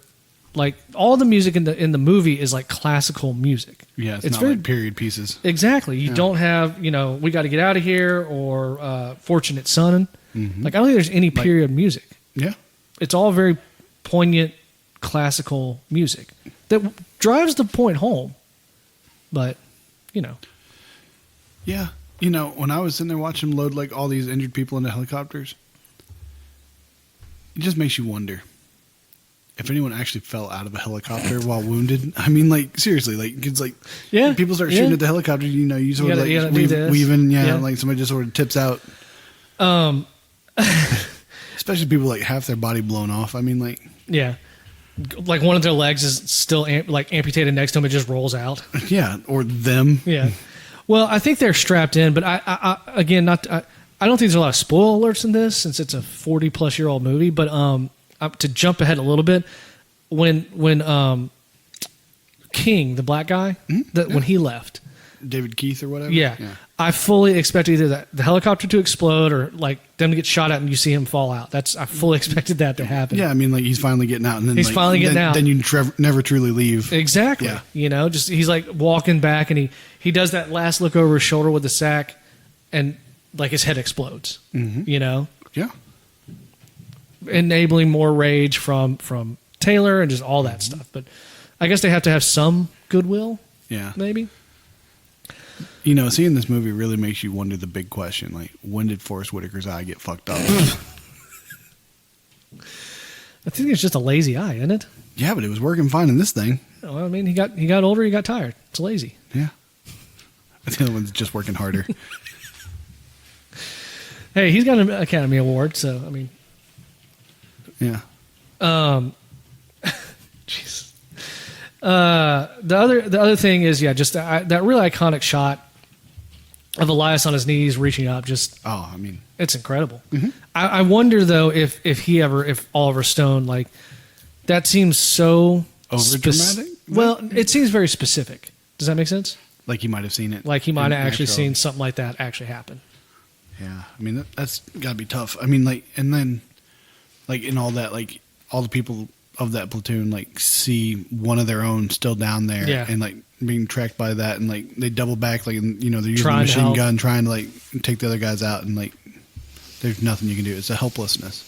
Like all the music in the movie is like classical music. Yeah, it's not very, like period pieces. Exactly. You don't have, We Got to Get Out of Here or Fortunate Son. Mm-hmm. Like I don't think there's any period music. Yeah. It's all very poignant classical music that drives the point home. But, Yeah. When I was sitting there watching them load like all these injured people into helicopters, it just makes you wonder if anyone actually fell out of a helicopter while wounded. I mean, like, seriously, like, it's like, people start shooting at the helicopter, you sort of like weaving, like somebody just sort of tips out. Especially people like half their body blown off. I mean, like, like one of their legs is still amputated next to them. It just rolls out. Yeah. Or them. Yeah. Well, I think they're strapped in, but I again, I don't think there's a lot of spoiler alerts in this since it's a 40-plus-year-old movie, but, to jump ahead a little bit, when King, the black guy, when he left, David Keith or whatever, I fully expected either the helicopter to explode or like them to get shot at and you see him fall out. I fully expected that to happen. Yeah, I mean, like he's finally getting out, and then he's finally getting out. Then you never truly leave. Exactly. Yeah. Just he's like walking back, and he does that last look over his shoulder with the sack, and like his head explodes. Mm-hmm. Yeah. Enabling more rage from Taylor and just all that stuff. But I guess they have to have some goodwill. Yeah. Maybe. Seeing this movie really makes you wonder the big question, like, when did Forrest Whitaker's eye get fucked up? I think it's just a lazy eye, isn't it? Yeah, but it was working fine in this thing. Well, I mean, he got older, he got tired. It's lazy. Yeah. The other one's just working harder. Hey, he's got an Academy Award, so I mean, yeah. Jeez. The other thing is, just that really iconic shot of Elias on his knees reaching up. It's incredible. Mm-hmm. I wonder though if Oliver Stone, like, that seems so over dramatic. Well, it seems very specific. Does that make sense? Like he might have seen it. Like he might have actually seen something like that actually happen. Yeah, I mean that's got to be tough. I mean, like, and then, like, in all that, like, all the people of that platoon, like, see one of their own still down there, and like being tracked by that, and like they double back, like, and, you know, they're using a machine gun trying to like take the other guys out, and like there's nothing you can do. It's a helplessness.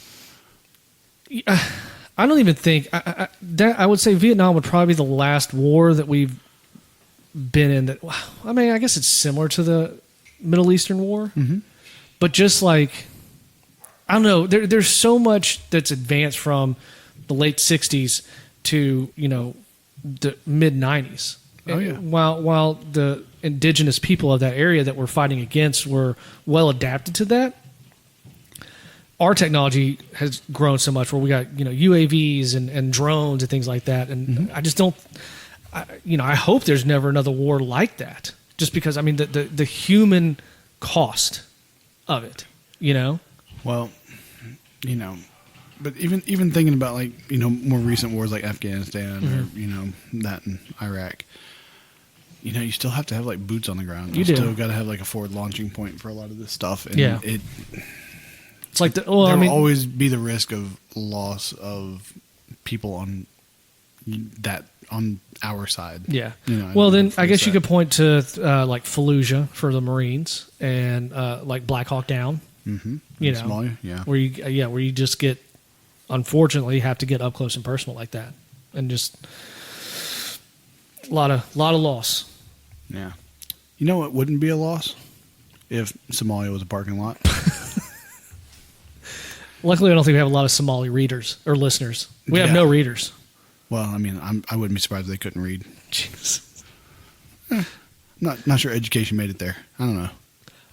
I don't even think I would say Vietnam would probably be the last war that we've been in. That, I mean, I guess it's similar to the Middle Eastern War, mm-hmm. but just like, I don't know. There's so much that's advanced from the late '60s to, you know, the mid '90s. Oh yeah. While the indigenous people of that area that we're fighting against were well adapted to that, our technology has grown so much where we got, you know, UAVs and drones and things like that. And mm-hmm. I just don't, I hope there's never another war like that, just because, I mean, the human cost of it, you know? Well, you know, but even thinking about, like, you know, more recent wars like Afghanistan mm-hmm. or, you know, that in Iraq, you know, you still have to have, like, boots on the ground. You still got to have, like, a forward launching point for a lot of this stuff. And it's like there will always be the risk of loss of people on our side. Yeah. You know, well, then I guess you could point to like Fallujah for the Marines and like Black Hawk Down. Mm-hmm. You know, Somalia, yeah. Where you just get, unfortunately, have to get up close and personal like that, and just a lot of loss. Yeah. You know what wouldn't be a loss? If Somalia was a parking lot. Luckily, I don't think we have a lot of Somali readers or listeners. We have no readers. Well, I mean, I wouldn't be surprised if they couldn't read. Jesus. Not sure education made it there. I don't know.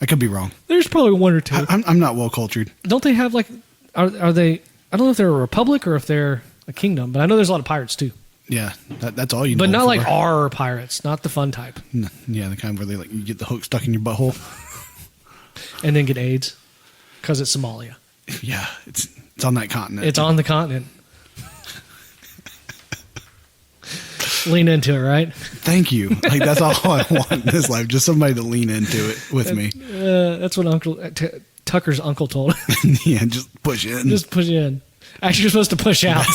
I could be wrong. There's probably one or two. I'm not well cultured. Don't they have, like, are they? I don't know if they're a republic or if they're a kingdom, but I know there's a lot of pirates too. Yeah, that's all you know. But not like our pirates, not the fun type. No, yeah, the kind where they, like, you get the hook stuck in your butthole and then get AIDS because it's Somalia. Yeah, it's on that continent. It's on the continent. Lean into it, right? Thank you. Like, that's all I want in this life. Just somebody to lean into it with me. That's what Tucker's uncle told him. Yeah, just push in. Just push in. Actually, you're supposed to push out.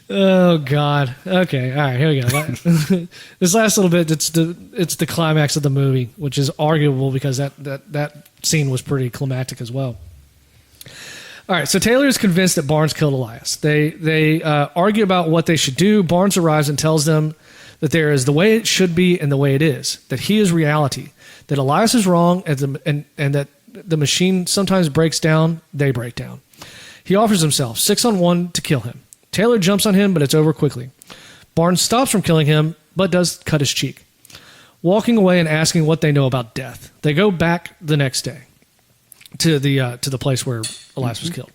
Oh God. Okay. All right. Here we go. This last little bit, it's the climax of the movie, which is arguable because that scene was pretty climactic as well. All right. So Taylor is convinced that Barnes killed Elias. They argue about what they should do. Barnes arrives and tells them that there is the way it should be and the way it is. That he is reality. That Elias is wrong, and that the machine sometimes breaks down. They break down. He offers himself 6-on-1 to kill him. Taylor jumps on him, but it's over quickly. Barnes stops from killing him, but does cut his cheek. Walking away and asking what they know about death. They go back the next day to the place where Elias was killed.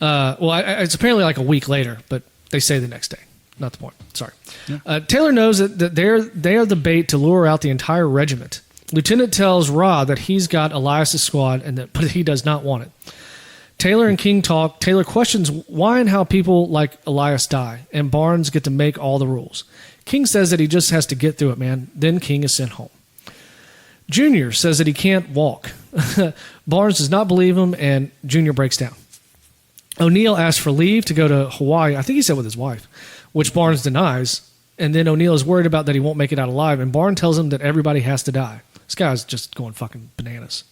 It's apparently like a week later, but they say the next day. Not the point. Sorry. Yeah. Taylor knows that they are the bait to lure out the entire regiment. Lieutenant tells Ra that he's got Elias' squad, but he does not want it. Taylor and King talk. Taylor questions why and how people like Elias die, and Barnes get to make all the rules. King says that he just has to get through it, man. Then King is sent home. Junior says that he can't walk. Barnes does not believe him, and Junior breaks down. O'Neill asks for leave to go to Hawaii. I think he said with his wife, which Barnes denies. And then O'Neill is worried about that he won't make it out alive, and Barnes tells him that everybody has to die. This guy's just going fucking bananas.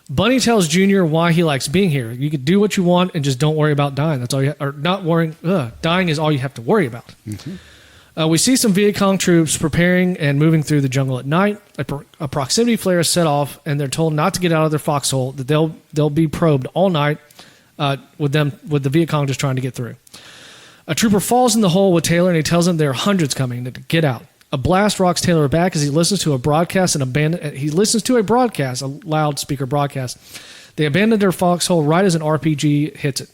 Bunny tells Junior why he likes being here. You can do what you want and just don't worry about dying. That's all you or not worrying. Dying is all you have to worry about. Mm-hmm. We see some Viet Cong troops preparing and moving through the jungle at night. A proximity flare is set off, and they're told not to get out of their foxhole. That they'll be probed all night with the Viet Cong just trying to get through. A trooper falls in the hole with Taylor, and he tells him there are hundreds coming to get out. A blast rocks Taylor back as he listens to a broadcast, a loudspeaker broadcast. They abandoned their foxhole right as an RPG hits it.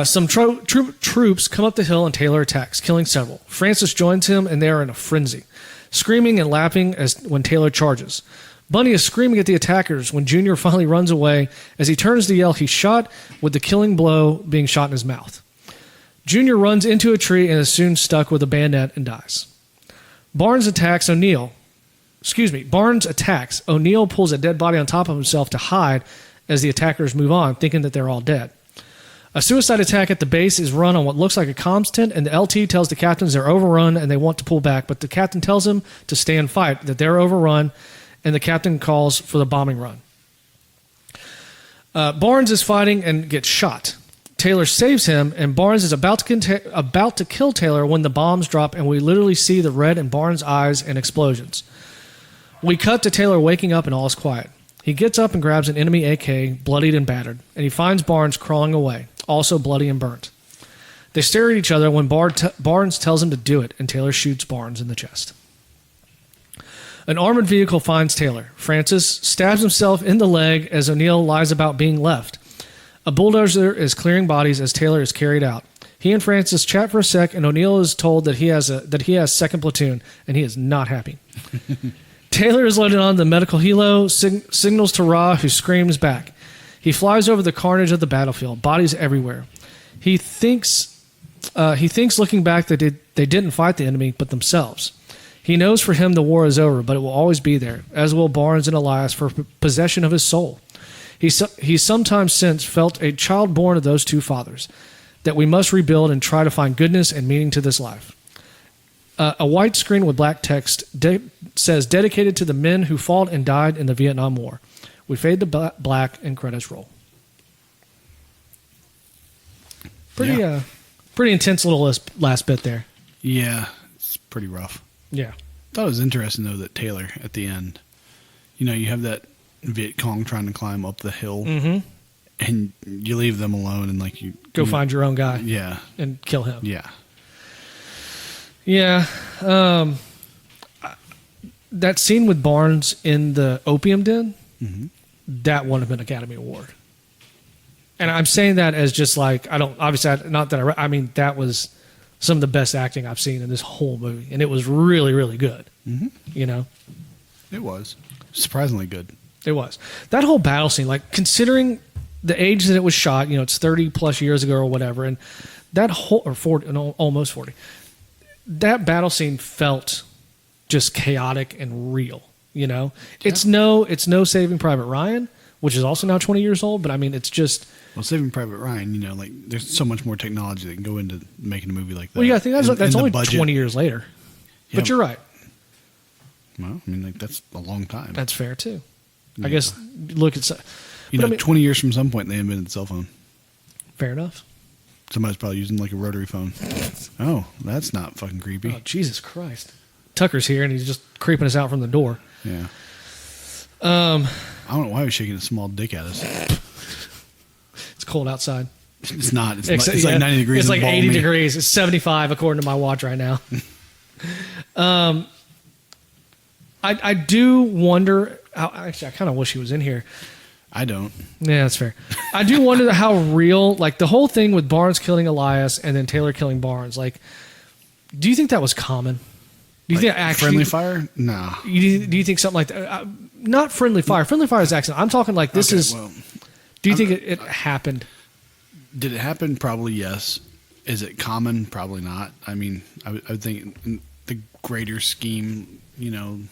Some troops come up the hill and Taylor attacks, killing several. Francis joins him, and they are in a frenzy, screaming and laughing when Taylor charges. Bunny is screaming at the attackers when Junior finally runs away. As he turns to yell, he's shot, with the killing blow being shot in his mouth. Junior runs into a tree and is soon stuck with a bayonet and dies. Barnes attacks. O'Neill pulls a dead body on top of himself to hide as the attackers move on, thinking that they're all dead. A suicide attack at the base is run on what looks like a comms tent, and the LT tells the captains they're overrun and they want to pull back, but the captain tells them to stay and fight, that they're overrun, and the captain calls for the bombing run. Barnes is fighting and gets shot. Taylor saves him, and Barnes is about to kill Taylor when the bombs drop, and we literally see the red in Barnes' eyes and explosions. We cut to Taylor waking up, and all is quiet. He gets up and grabs an enemy AK, bloodied and battered, and he finds Barnes crawling away, also bloody and burnt. They stare at each other when Barnes tells him to do it, and Taylor shoots Barnes in the chest. An armored vehicle finds Taylor. Francis stabs himself in the leg as O'Neill lies about being left. A bulldozer is clearing bodies as Taylor is carried out. He and Francis chat for a sec, and O'Neill is told that he has second platoon, and he is not happy. Taylor is loaded on the medical helo, signals to Ra, who screams back. He flies over the carnage of the battlefield, bodies everywhere. He thinks looking back that they didn't fight the enemy, but themselves. He knows for him the war is over, but it will always be there, as will Barnes and Elias for possession of his soul. He sometimes since felt a child born of those two fathers, that we must rebuild and try to find goodness and meaning to this life. A white screen with black text says, dedicated to the men who fought and died in the Vietnam War. We fade to black and credits roll. Pretty intense little last bit there. Yeah, it's pretty rough. Yeah. I thought it was interesting, though, that Taylor, at the end, you have that Viet Cong trying to climb up the hill, and you leave them alone, and you go find your own guy, and kill him. That scene with Barnes in the opium den, that would have been an Academy Award. And I'm saying that as just that was some of the best acting I've seen in this whole movie, and it was really, really good. It was surprisingly good. It was. That whole battle scene, considering the age that it was shot, it's 30 plus years ago or whatever, and that whole, or 40, no, almost 40, that battle scene felt just chaotic and real, It's no Saving Private Ryan, which is also now 20 years old, but it's just... Well, Saving Private Ryan, there's so much more technology that can go into making a movie like that. Well, yeah, I think that's only 20 years later. Yeah, but you're right. Well, that's a long time. That's fair, too. I guess, look at... 20 years from some point, they invented the cell phone. Fair enough. Somebody's probably using a rotary phone. Oh, that's not fucking creepy. Oh, Jesus Christ. Tucker's here, and he's just creeping us out from the door. Yeah. I don't know why he's shaking a small dick at us. It's cold outside. It's not. It's like 90 degrees. It's like 80 degrees. It's 75 according to my watch right now. I do wonder... Actually, I kind of wish he was in here. I don't. Yeah, that's fair. I do wonder how real, the whole thing with Barnes killing Elias and then Taylor killing Barnes, do you think that was common? Do you think actually... Friendly fire? No. Do you think something like that? Not friendly fire. Friendly fire is accident. I'm talking this is... Well, do you think it happened? Did it happen? Probably yes. Is it common? Probably not. I would think in the greater scheme, the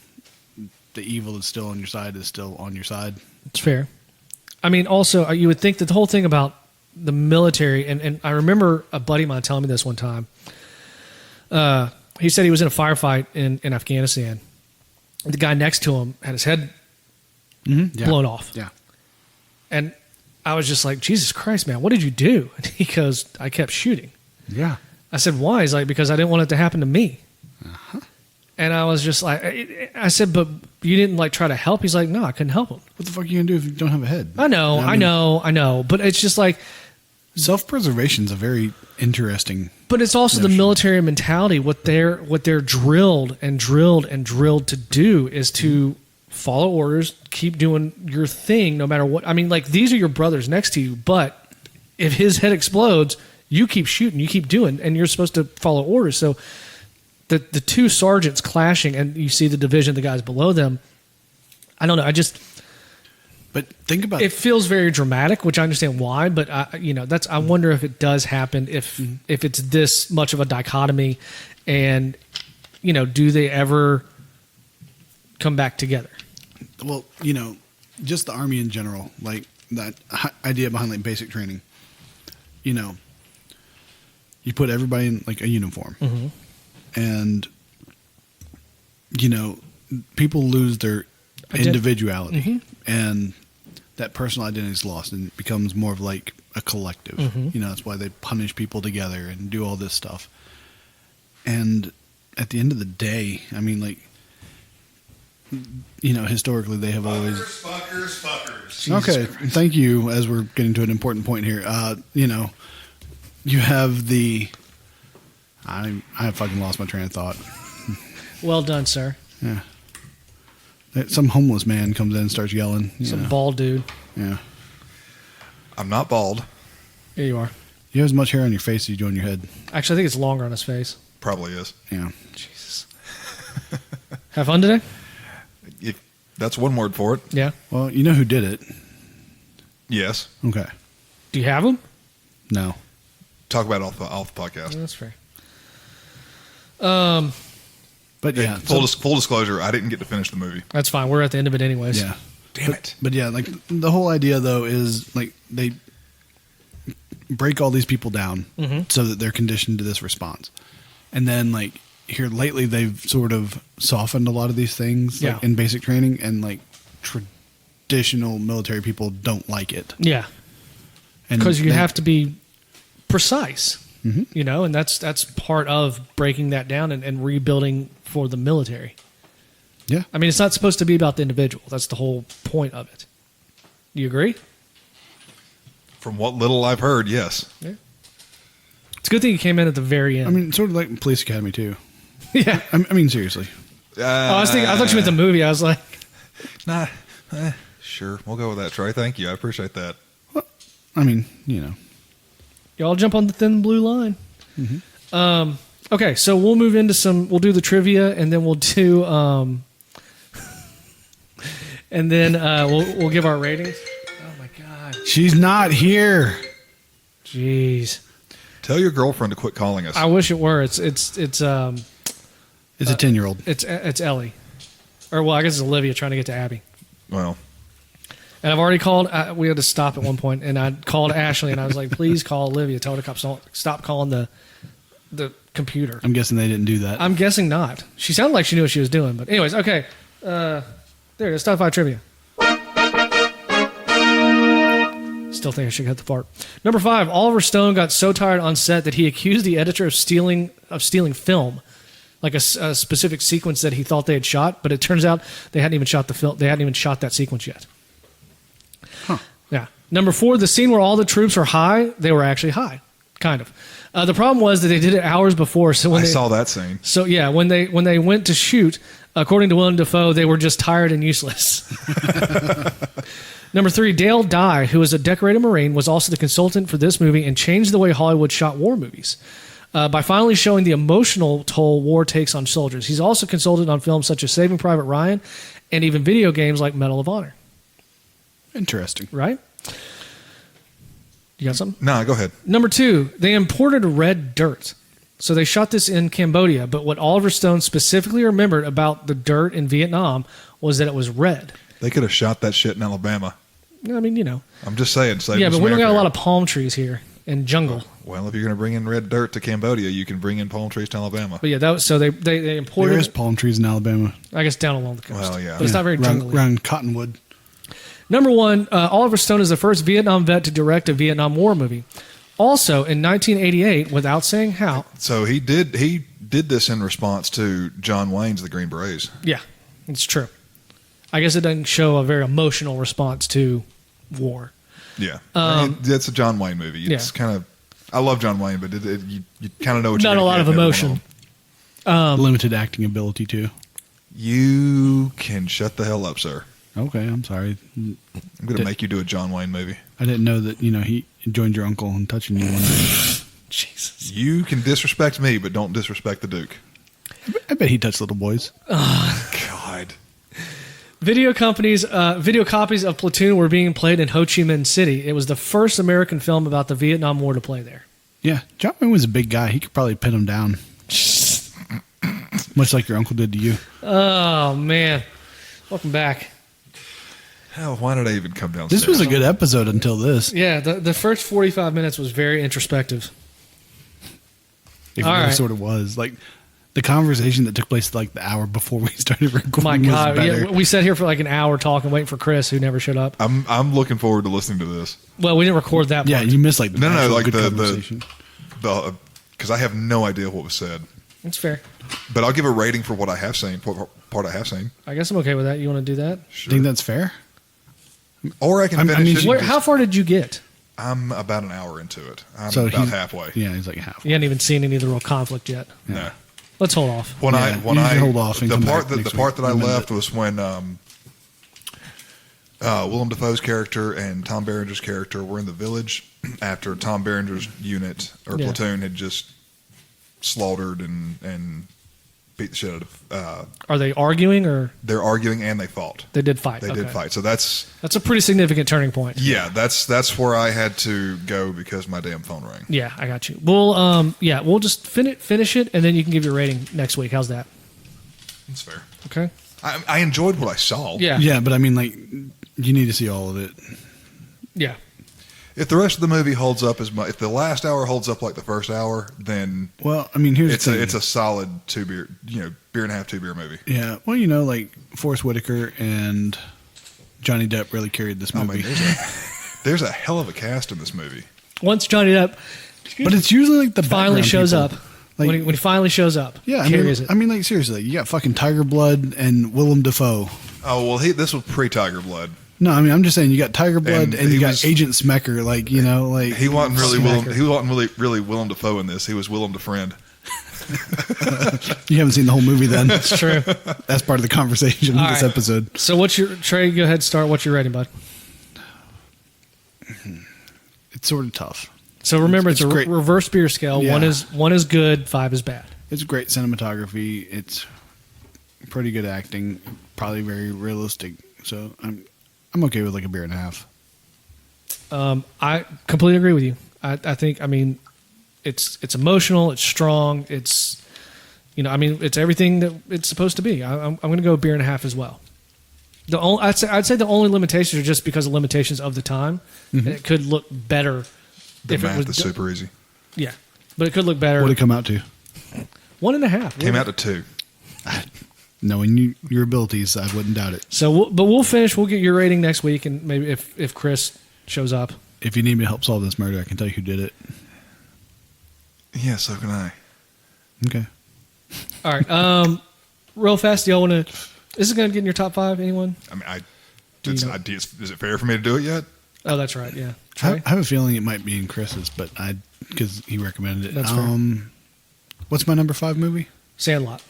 evil that's still on your side is still on your side. It's fair. Also, you would think that the whole thing about the military, and I remember a buddy of mine telling me this one time. He said he was in a firefight in Afghanistan. The guy next to him had his head blown off. Yeah. And I was just like, Jesus Christ, man, what did you do? And he goes, I kept shooting. Yeah. I said, why? He's like, because I didn't want it to happen to me. Uh-huh. And I was just like, I said, but you didn't like try to help. He's like, no, I couldn't help him. What the fuck are you gonna do if you don't have a head? I know, I know. But it's just like self-preservation is a very interesting. But it's also notion. The military mentality. What they're drilled to do is to follow orders, keep doing your thing, no matter what. I mean, like these are your brothers next to you, but if his head explodes, you keep shooting, you keep doing, and you're supposed to follow orders. So the two sergeants clashing, and you see the division, the guys below them. I don't know. But think about it. It feels very dramatic, which I understand why. But I wonder if it does happen, if it's this much of a dichotomy, and do they ever come back together? Well, just the Army in general, like that idea behind like basic training. You put everybody in like a uniform, mm-hmm. and people lose their individuality, mm-hmm. and that personal identity is lost, and it becomes more of like a collective. Mm-hmm. That's why they punish people together and do all this stuff. And at the end of the day, I mean, like, historically they have always fuckers. Okay, thank you. As we're getting to an important point here, you have the. I have fucking lost my train of thought. Well done, sir. Yeah. Some homeless man comes in and starts yelling. Some bald dude. Yeah. I'm not bald. Here you are. You have as much hair on your face as you do on your head. Actually, I think it's longer on his face. Probably is. Yeah. Jesus. Have fun today? That's one word for it. Yeah. Well, you know who did it. Yes. Okay. Do you have him? No. Talk about it off the podcast. Yeah, that's fair. But yeah, full disclosure, I didn't get to finish the movie. That's fine. We're at the end of it anyways. Yeah. Damn it. But yeah, like the whole idea though is like they break all these people down mm-hmm. so that they're conditioned to this response. And then like here lately they've sort of softened a lot of these things like, in basic training, and like traditional military people don't like it. Yeah. Because you have to be precise. Mm-hmm. And that's part of breaking that down and rebuilding for the military. Yeah. I mean, it's not supposed to be about the individual. That's the whole point of it. You agree? From what little I've heard, yes. Yeah. It's a good thing you came in at the very end. I mean, sort of like Police Academy too. Yeah. I mean, seriously. I thought you meant the movie. I was like, nah. Sure. We'll go with that, Trey. Thank you. I appreciate that. Well, I mean, y'all jump on the thin blue line. Mm-hmm. Okay, so we'll move into we'll do the trivia, and then we'll do, and then we'll give our ratings. Oh my God. She's not here. Jeez. Tell your girlfriend to quit calling us. I wish it were. It's a 10-year-old. It's Ellie. Or, well, I guess it's Olivia trying to get to Abby. Well. And I've already called. We had to stop at one point, and I called Ashley, and I was like, "Please call Olivia. Tell her to stop calling the computer." I'm guessing they didn't do that. I'm guessing not. She sounded like she knew what she was doing, but anyways, okay. There it is. Top 5 trivia. Still think I should hit the fart. Number 5. Oliver Stone got so tired on set that he accused the editor of stealing film, like a specific sequence that he thought they had shot, but it turns out they hadn't even shot the film. They hadn't even shot that sequence yet. Huh. Yeah. Number 4, the scene where all the troops are high, they were actually high, kind of. The problem was that they did it hours before. So when I saw that scene. So yeah, when they went to shoot, according to Willem Dafoe, they were just tired and useless. Number 3, Dale Dye, who was a decorated Marine, was also the consultant for this movie and changed the way Hollywood shot war movies by finally showing the emotional toll war takes on soldiers. He's also consulted on films such as Saving Private Ryan and even video games like Medal of Honor. Interesting. Right? You got something? No, go ahead. Number 2, they imported red dirt. So they shot this in Cambodia, but what Oliver Stone specifically remembered about the dirt in Vietnam was that it was red. They could have shot that shit in Alabama. I mean, I'm just saying. Yeah, but we don't got a lot of palm trees here and jungle. Well, if you're going to bring in red dirt to Cambodia, you can bring in palm trees to Alabama. But yeah, so they imported. There is palm trees in Alabama. I guess down along the coast. Well, yeah. But it's not very jungly. Around Cottonwood. Number 1, Oliver Stone is the first Vietnam vet to direct a Vietnam War movie. Also, in 1988, without saying how. So he did this in response to John Wayne's The Green Berets. Yeah, it's true. I guess it doesn't show a very emotional response to war. Yeah, it's a John Wayne movie. It's kind of, I love John Wayne, but you kind of know what you're not a lot of emotion. Limited acting ability too. You can shut the hell up, sir. Okay, I'm sorry. I'm going to make you do a John Wayne movie. I didn't know that, he joined your uncle in touching you one day. Jesus. You can disrespect me, but don't disrespect the Duke. I bet he touched little boys. God. Video copies of Platoon were being played in Ho Chi Minh City. It was the first American film about the Vietnam War to play there. Yeah, John Wayne was a big guy. He could probably pin him down. Much like your uncle did to you. Oh, man. Welcome back. Hell, why did I even come downstairs? This was a good episode until this. Yeah, the first 45 minutes was very introspective. It really sort of was. Like, the conversation that took place like the hour before we started recording My God, was better. yeah, we sat here for like an hour talking, waiting for Chris, who never showed up. I'm looking forward to listening to this. Well, we didn't record that part. Yeah, you missed like the like good conversation. Because I have no idea what was said. That's fair. But I'll give a rating for what I have seen, part I have seen. I guess I'm okay with that. You want to do that? Sure. Think that's fair? Or I can finish it. How far did you get? I'm about an hour into it. I'm So about he's- halfway. Yeah, he's like half. You hadn't even seen any of the real conflict yet. No. Let's hold off. When Yeah, I you should hold off and the come part back that next the part week. that I Remember left was when Willem Dafoe's character and Tom Berenger's character were in the village after Tom Berenger's unit or platoon had just slaughtered and beat the shit out of. Are they arguing or They're arguing and they fought. they did fight? They did fight. So that's a pretty significant turning point. that's where I had to go because my damn phone rang. Yeah, I got you. We'll just finish it, and then you can give your rating next week. How's that? That's fair. Okay. I enjoyed what I saw. Yeah. Yeah, but I mean, like, you need to see all of it. Yeah. If the rest of the movie holds up if the last hour holds up like the first hour, then Well, I mean, here's the thing. it's a solid beer and a half, 2 beer movie. Yeah, well, like Forrest Whitaker and Johnny Depp really carried this I movie. mean, there's a hell of a cast in this movie. Once Johnny Depp But it's usually like the finally background shows people. up, Like, when he finally shows up, yeah, carries it. I mean, like seriously, you got fucking Tiger Blood and Willem Dafoe. Oh well, this was pre-Tiger Blood. No, I mean, I'm just saying you got Tiger Blood and you got was- Agent Smecker. Like, like He wasn't really Smacker. Willem. He wasn't really Willem Dafoe in this. He was Willem DeFriend. you haven't seen the whole movie. Then It's true. that's part of the conversation All of this right. episode. So what's your Trey? Go ahead, start. What's your rating, bud? It's sort of tough. So remember, It's it's a great. reverse beer scale. Yeah. One is good, 5 is bad. It's great cinematography. It's pretty good acting. Probably very realistic. So I'm okay with like a beer and a half. I completely agree with you. I think, it's emotional, it's strong, it's, it's everything that it's supposed to be. I'm going to go beer and a half as well. I'd say the only limitations are just because of limitations of the time. Mm-hmm. And it could look better The if it math was is super easy. Yeah, but it could look better. What did it come out to? 1.5. Came out to 2. Knowing your abilities, I wouldn't doubt it. So, we'll finish. We'll get your rating next week, and maybe if Chris shows up. If you need me to help solve this murder, I can tell you who did it. Yeah, so can I. Okay. All right. Real fast, do y'all want to? Is it going to get in your top 5? Anyone? I mean, you know? is it fair for me to do it yet? Oh, that's right. Yeah. I Trey? have a feeling it might be in Chris's, but because he recommended it. That's fair. What's my number 5 movie? Sandlot.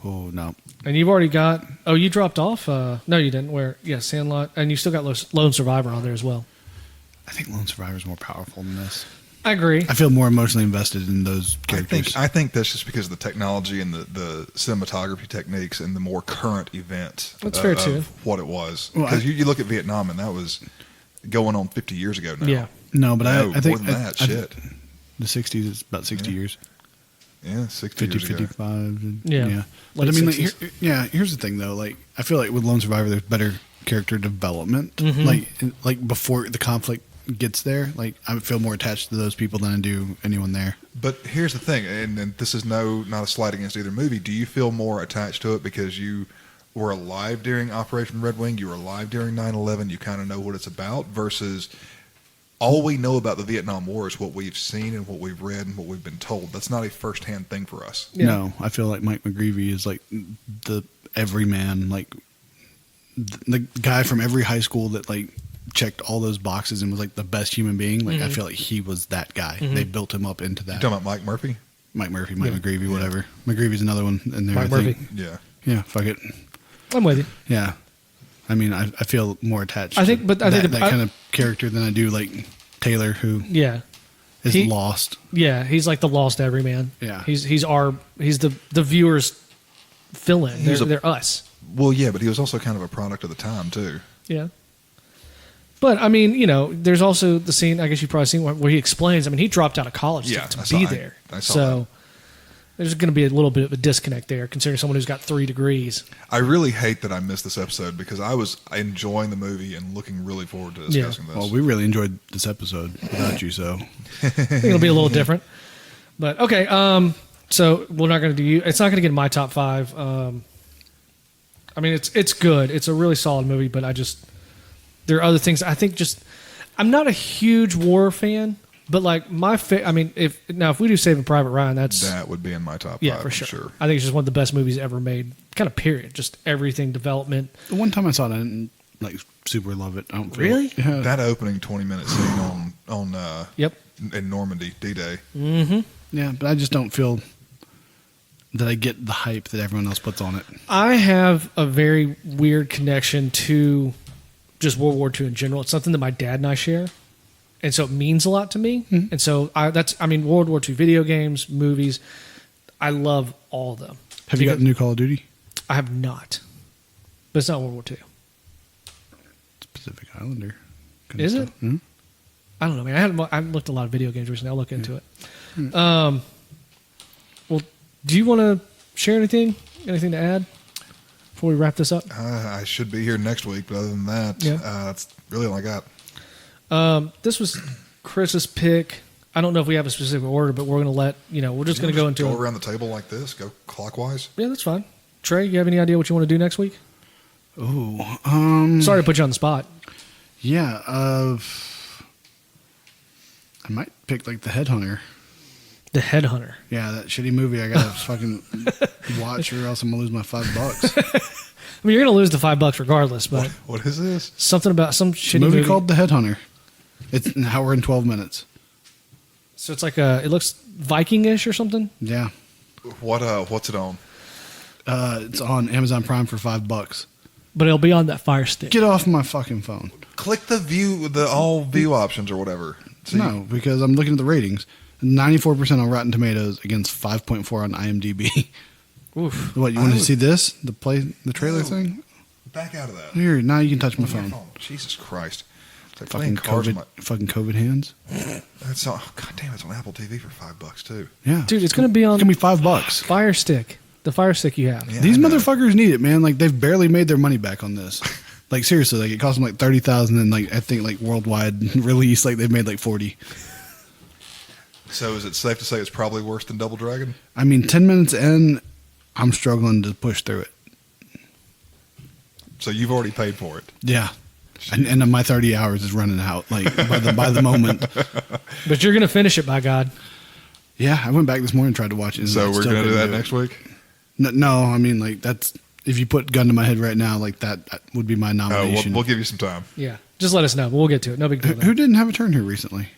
Oh no, And you've already got. Oh, you dropped off. No, you didn't. Where? Yeah, Sandlot, and you still got Lone Survivor on there as well. I think Lone Survivor is more powerful than this. I agree. I feel more emotionally invested in those characters. I think that's just because of the technology and the cinematography techniques and the more current event. That's fair, of too. What it was, Well, because you look at Vietnam and that was going on 50 years ago now. Yeah. No, but No, I think more than that. Shit. The 60s is about 60 years. Yeah, 60 50, years ago. 55. Yeah. But Late I mean, like, 60s. here's the thing though. Like, I feel like with Lone Survivor, there's better character development. Mm-hmm. Like before the conflict gets there, like I would feel more attached to those people than I do anyone there. But here's the thing, and this is not a slight against either movie. Do you feel more attached to it because you were alive during Operation Red Wing? You were alive during 9/11. You kind of know what it's about versus all we know about the Vietnam War is what we've seen and what we've read and what we've been told. That's not a firsthand thing for us. Yeah. No, I feel like Mike McGreevy is like the everyman, like the guy from every high school that like checked all those boxes and was like the best human being. Like I feel like he was that guy. They built him up into that. You talking about Mike Murphy? Mike McGreevy, whatever. McGreevy's another one in there. Mike Murphy. Yeah. Fuck it. I'm with you. Yeah. I mean, I feel more attached. I think that kind of character than I do like Taylor, who is lost. Yeah, he's like the lost everyman. Yeah, he's the viewers fill in. They're us. Well, yeah, but he was also kind of a product of the time too. Yeah. But I mean, there's also the scene. I guess you've probably seen where he explains. I mean, he dropped out of college to be there. I saw so that. There's going to be a little bit of a disconnect there, considering someone who's got 3 degrees. I really hate that I missed this episode because I was enjoying the movie and looking really forward to discussing this. Well, we really enjoyed this episode without you, so I think it'll be a little different. But okay, so we're not going to do. It's not going to get in my top 5. I mean, it's good. It's a really solid movie, but there are other things. I think I'm not a huge war fan. But like I mean, if we do Saving Private Ryan, that would be in my top 5. Yeah, for sure. I think it's just one of the best movies ever made. Kind of period. Just everything, development. The one time I saw it, I didn't like super love it. I don't feel really? Yeah. That opening 20-minute scene on in Normandy D-Day. Mm-hmm. Yeah, but I just don't feel that I get the hype that everyone else puts on it. I have a very weird connection to just World War II in general. It's something that my dad and I share. And so it means a lot to me. Mm-hmm. And so World War II video games, movies, I love all of them. Have you got the new Call of Duty? I have not. But it's not World War II. It's Pacific Islander. Is it? Mm-hmm. I don't know, man. I haven't looked at a lot of video games recently. I'll look into it. Mm-hmm. Well, do you want to share anything? Anything to add before we wrap this up? I should be here next week, but other than that, that's really all I got. This was Chris's pick. I don't know if we have a specific order, but we're going to let, we're just going to go into go around the table like this, go clockwise. Yeah, that's fine. Trey, you have any idea what you want to do next week? Oh, sorry to put you on the spot. Yeah, I might pick like The Headhunter. The Headhunter. Yeah, that shitty movie I got to fucking watch or else I'm going to lose my $5. I mean, you're going to lose the $5 regardless, but what is this? Something about some shitty movie called The Headhunter. It's an hour and 12 minutes. So it's like it looks Viking-ish or something? Yeah. What's it on? It's on Amazon Prime for $5. But it'll be on that Fire Stick. Get off my fucking phone. Click the all view options or whatever. No, because I'm looking at the ratings. 94% on Rotten Tomatoes against 5.4 on IMDb. Oof. What, you want to see this? The trailer thing? Back out of that. Here, now you can touch my phone. Jesus Christ. It's like fucking COVID hands. That's all. Oh, God damn, it's on Apple TV for $5 too. Yeah. Dude, it's going to be on. It's going to be $5. Fire Stick. The Fire Stick you have. Yeah, these motherfuckers need it, man. Like, they've barely made their money back on this. Like, seriously, like, it cost them like $30,000 and like, I think like worldwide release, like they've made like 40. So is it safe to say it's probably worse than Double Dragon? I mean, 10 minutes in, I'm struggling to push through it. So you've already paid for it. Yeah. And my 30 hours is running out, like, by the moment. But you're going to finish it, by God. Yeah, I went back this morning and tried to watch it. So we're going to do that next week? No, I mean, like, that's, if you put gun to my head right now, like, that would be my nomination. We'll give you some time. Yeah. Just let us know. We'll get to it. No big deal. Who didn't have a turn here recently?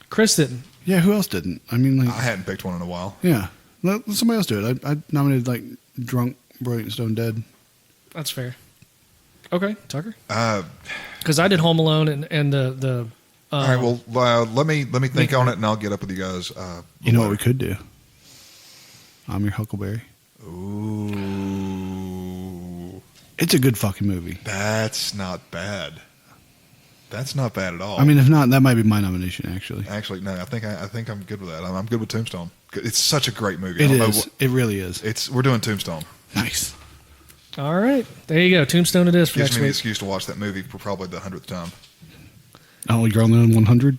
Chris didn't. Yeah, who else didn't? I mean, like, I hadn't picked one in a while. Yeah. Let somebody else do it. I nominated, like, Drunk, Brilliant, Stone Dead. That's fair. Okay, Tucker. Because I did Home Alone and the. All right. Well, let me think on it, and I'll get up with you guys. You know what we could do? I'm Your Huckleberry. Ooh, it's a good fucking movie. That's not bad. That's not bad at all. I mean, if not, that might be my nomination. Actually, no. I think I'm good with that. I'm good with Tombstone. It's such a great movie. It is. It really is. We're doing Tombstone. Nice. All right, there you go. Tombstone it is for next week. Gives me the excuse to watch that movie for probably the 100th time. Oh, you're only on 100?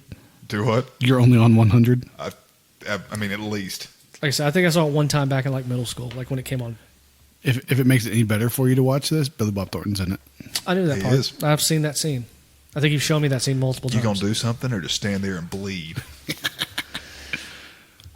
Do what? You're only on 100? I mean, at least. Like I said, I think I saw it one time back in like middle school, like when it came on. If it makes it any better for you to watch this, Billy Bob Thornton's in it. I knew that He part. is. I've seen that scene. I think you've shown me that scene multiple times. You gonna do something or just stand there and bleed?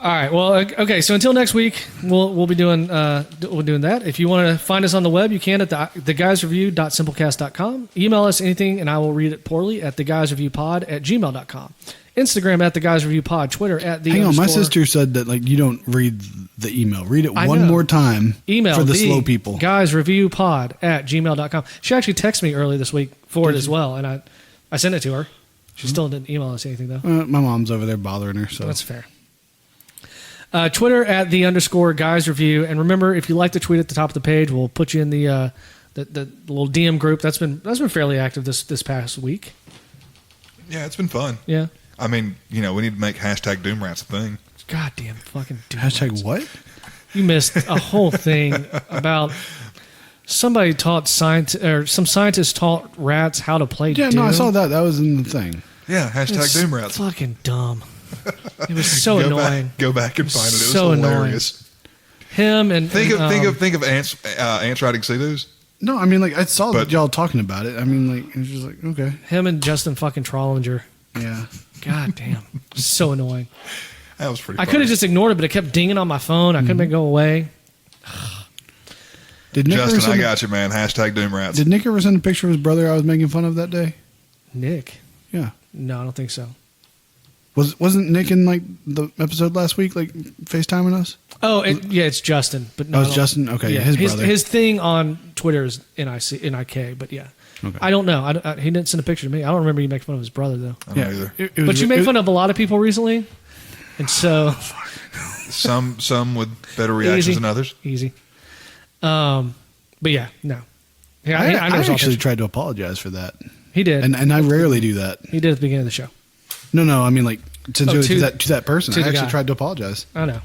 All right. Well, okay. So until next week, we'll be doing that. If you want to find us on the web, you can at theguysreview.simplecast.com. Email us anything, and I will read it poorly at theguysreviewpod@gmail.com. Instagram at theguysreviewpod. Twitter at the. Hang on, my sister said that like you don't read the email. Read it one more time. Email for the slow people. guysreviewpod@gmail.com. She actually texted me early this week for it as well, and I sent it to her. She still didn't email us anything though. My mom's over there bothering her, so that's fair. Twitter at @the_guysreview, and remember, if you like to tweet at the top of the page, we'll put you in the little DM group. That's been fairly active this past week. Yeah, it's been fun. Yeah. I mean, we need to make #DoomRats a thing. Goddamn fucking Doom Rats. What? You missed a whole thing about somebody taught some scientists taught rats how to play Doom. Yeah, no, I saw that. That was in the thing. Yeah, #DoomRats. Fucking dumb. It was so annoying. Go back and find it. It was so hilarious. Annoying. Him and think of ants writing pseudos. No, I mean like I saw that y'all talking about it. I mean like it was just like okay. Him and Justin fucking Trollinger. Yeah. God damn. So annoying. That was pretty. I could have just ignored it, but it kept dinging on my phone. I couldn't make it go away. Did Nick Justin, I got you, man. #DoomRats. Did Nick ever send a picture of his brother I was making fun of that day? Nick? Yeah. No, I don't think so. Wasn't Nick in like the episode last week, like FaceTiming us? Oh, it's Justin, but no. Oh, it's Justin. Okay, yeah, his brother. His thing on Twitter is NIK, but yeah, okay. I don't know. He didn't send a picture to me. I don't remember you making fun of his brother though. I don't either. But you made fun of a lot of people recently, and so some with better reactions than others. Easy. But yeah, no. Yeah, I actually tried to apologize for that. He did, and I rarely do that. He did at the beginning of the show. No, I mean like to that person. I actually guy. tried to apologize. I know.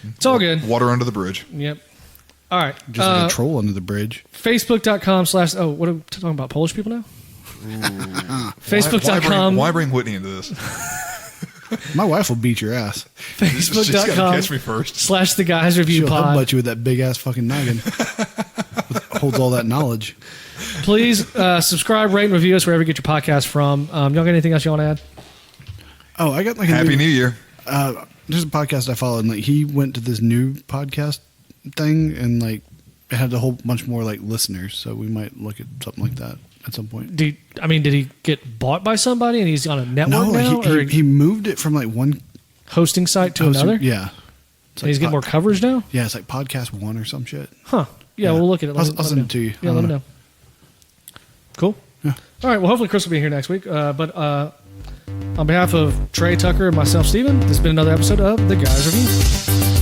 It's all good. Water under the bridge. Yep. All right. Just like a troll under the bridge. Facebook.com/ oh, what are we talking about? Polish people now? Facebook.com. Why bring Whitney into this? My wife will beat your ass. She's got to catch me first. / the Guys Review She'll Pod. headbutt you with that big ass fucking noggin. Holds all that knowledge. Please subscribe, rate, and review us wherever you get your podcast from. Y'all got anything else you want to add? Oh, I got like Happy New Year. There's a podcast I followed, and like he went to this new podcast thing, and like it had a whole bunch more like listeners. So we might look at something like that at some point. Did he get bought by somebody and he's on a network now? He moved it from like one hosting site to another. Yeah, and he's getting more coverage now. Yeah, it's like Podcast One or some shit. Huh? Yeah, we'll look at it. I'll send it to you. Yeah, let me know. Cool. Yeah. All right. Well, hopefully Chris will be here next week. But on behalf of Trey, Tucker, and myself, Steven, this has been another episode of The Guys Review.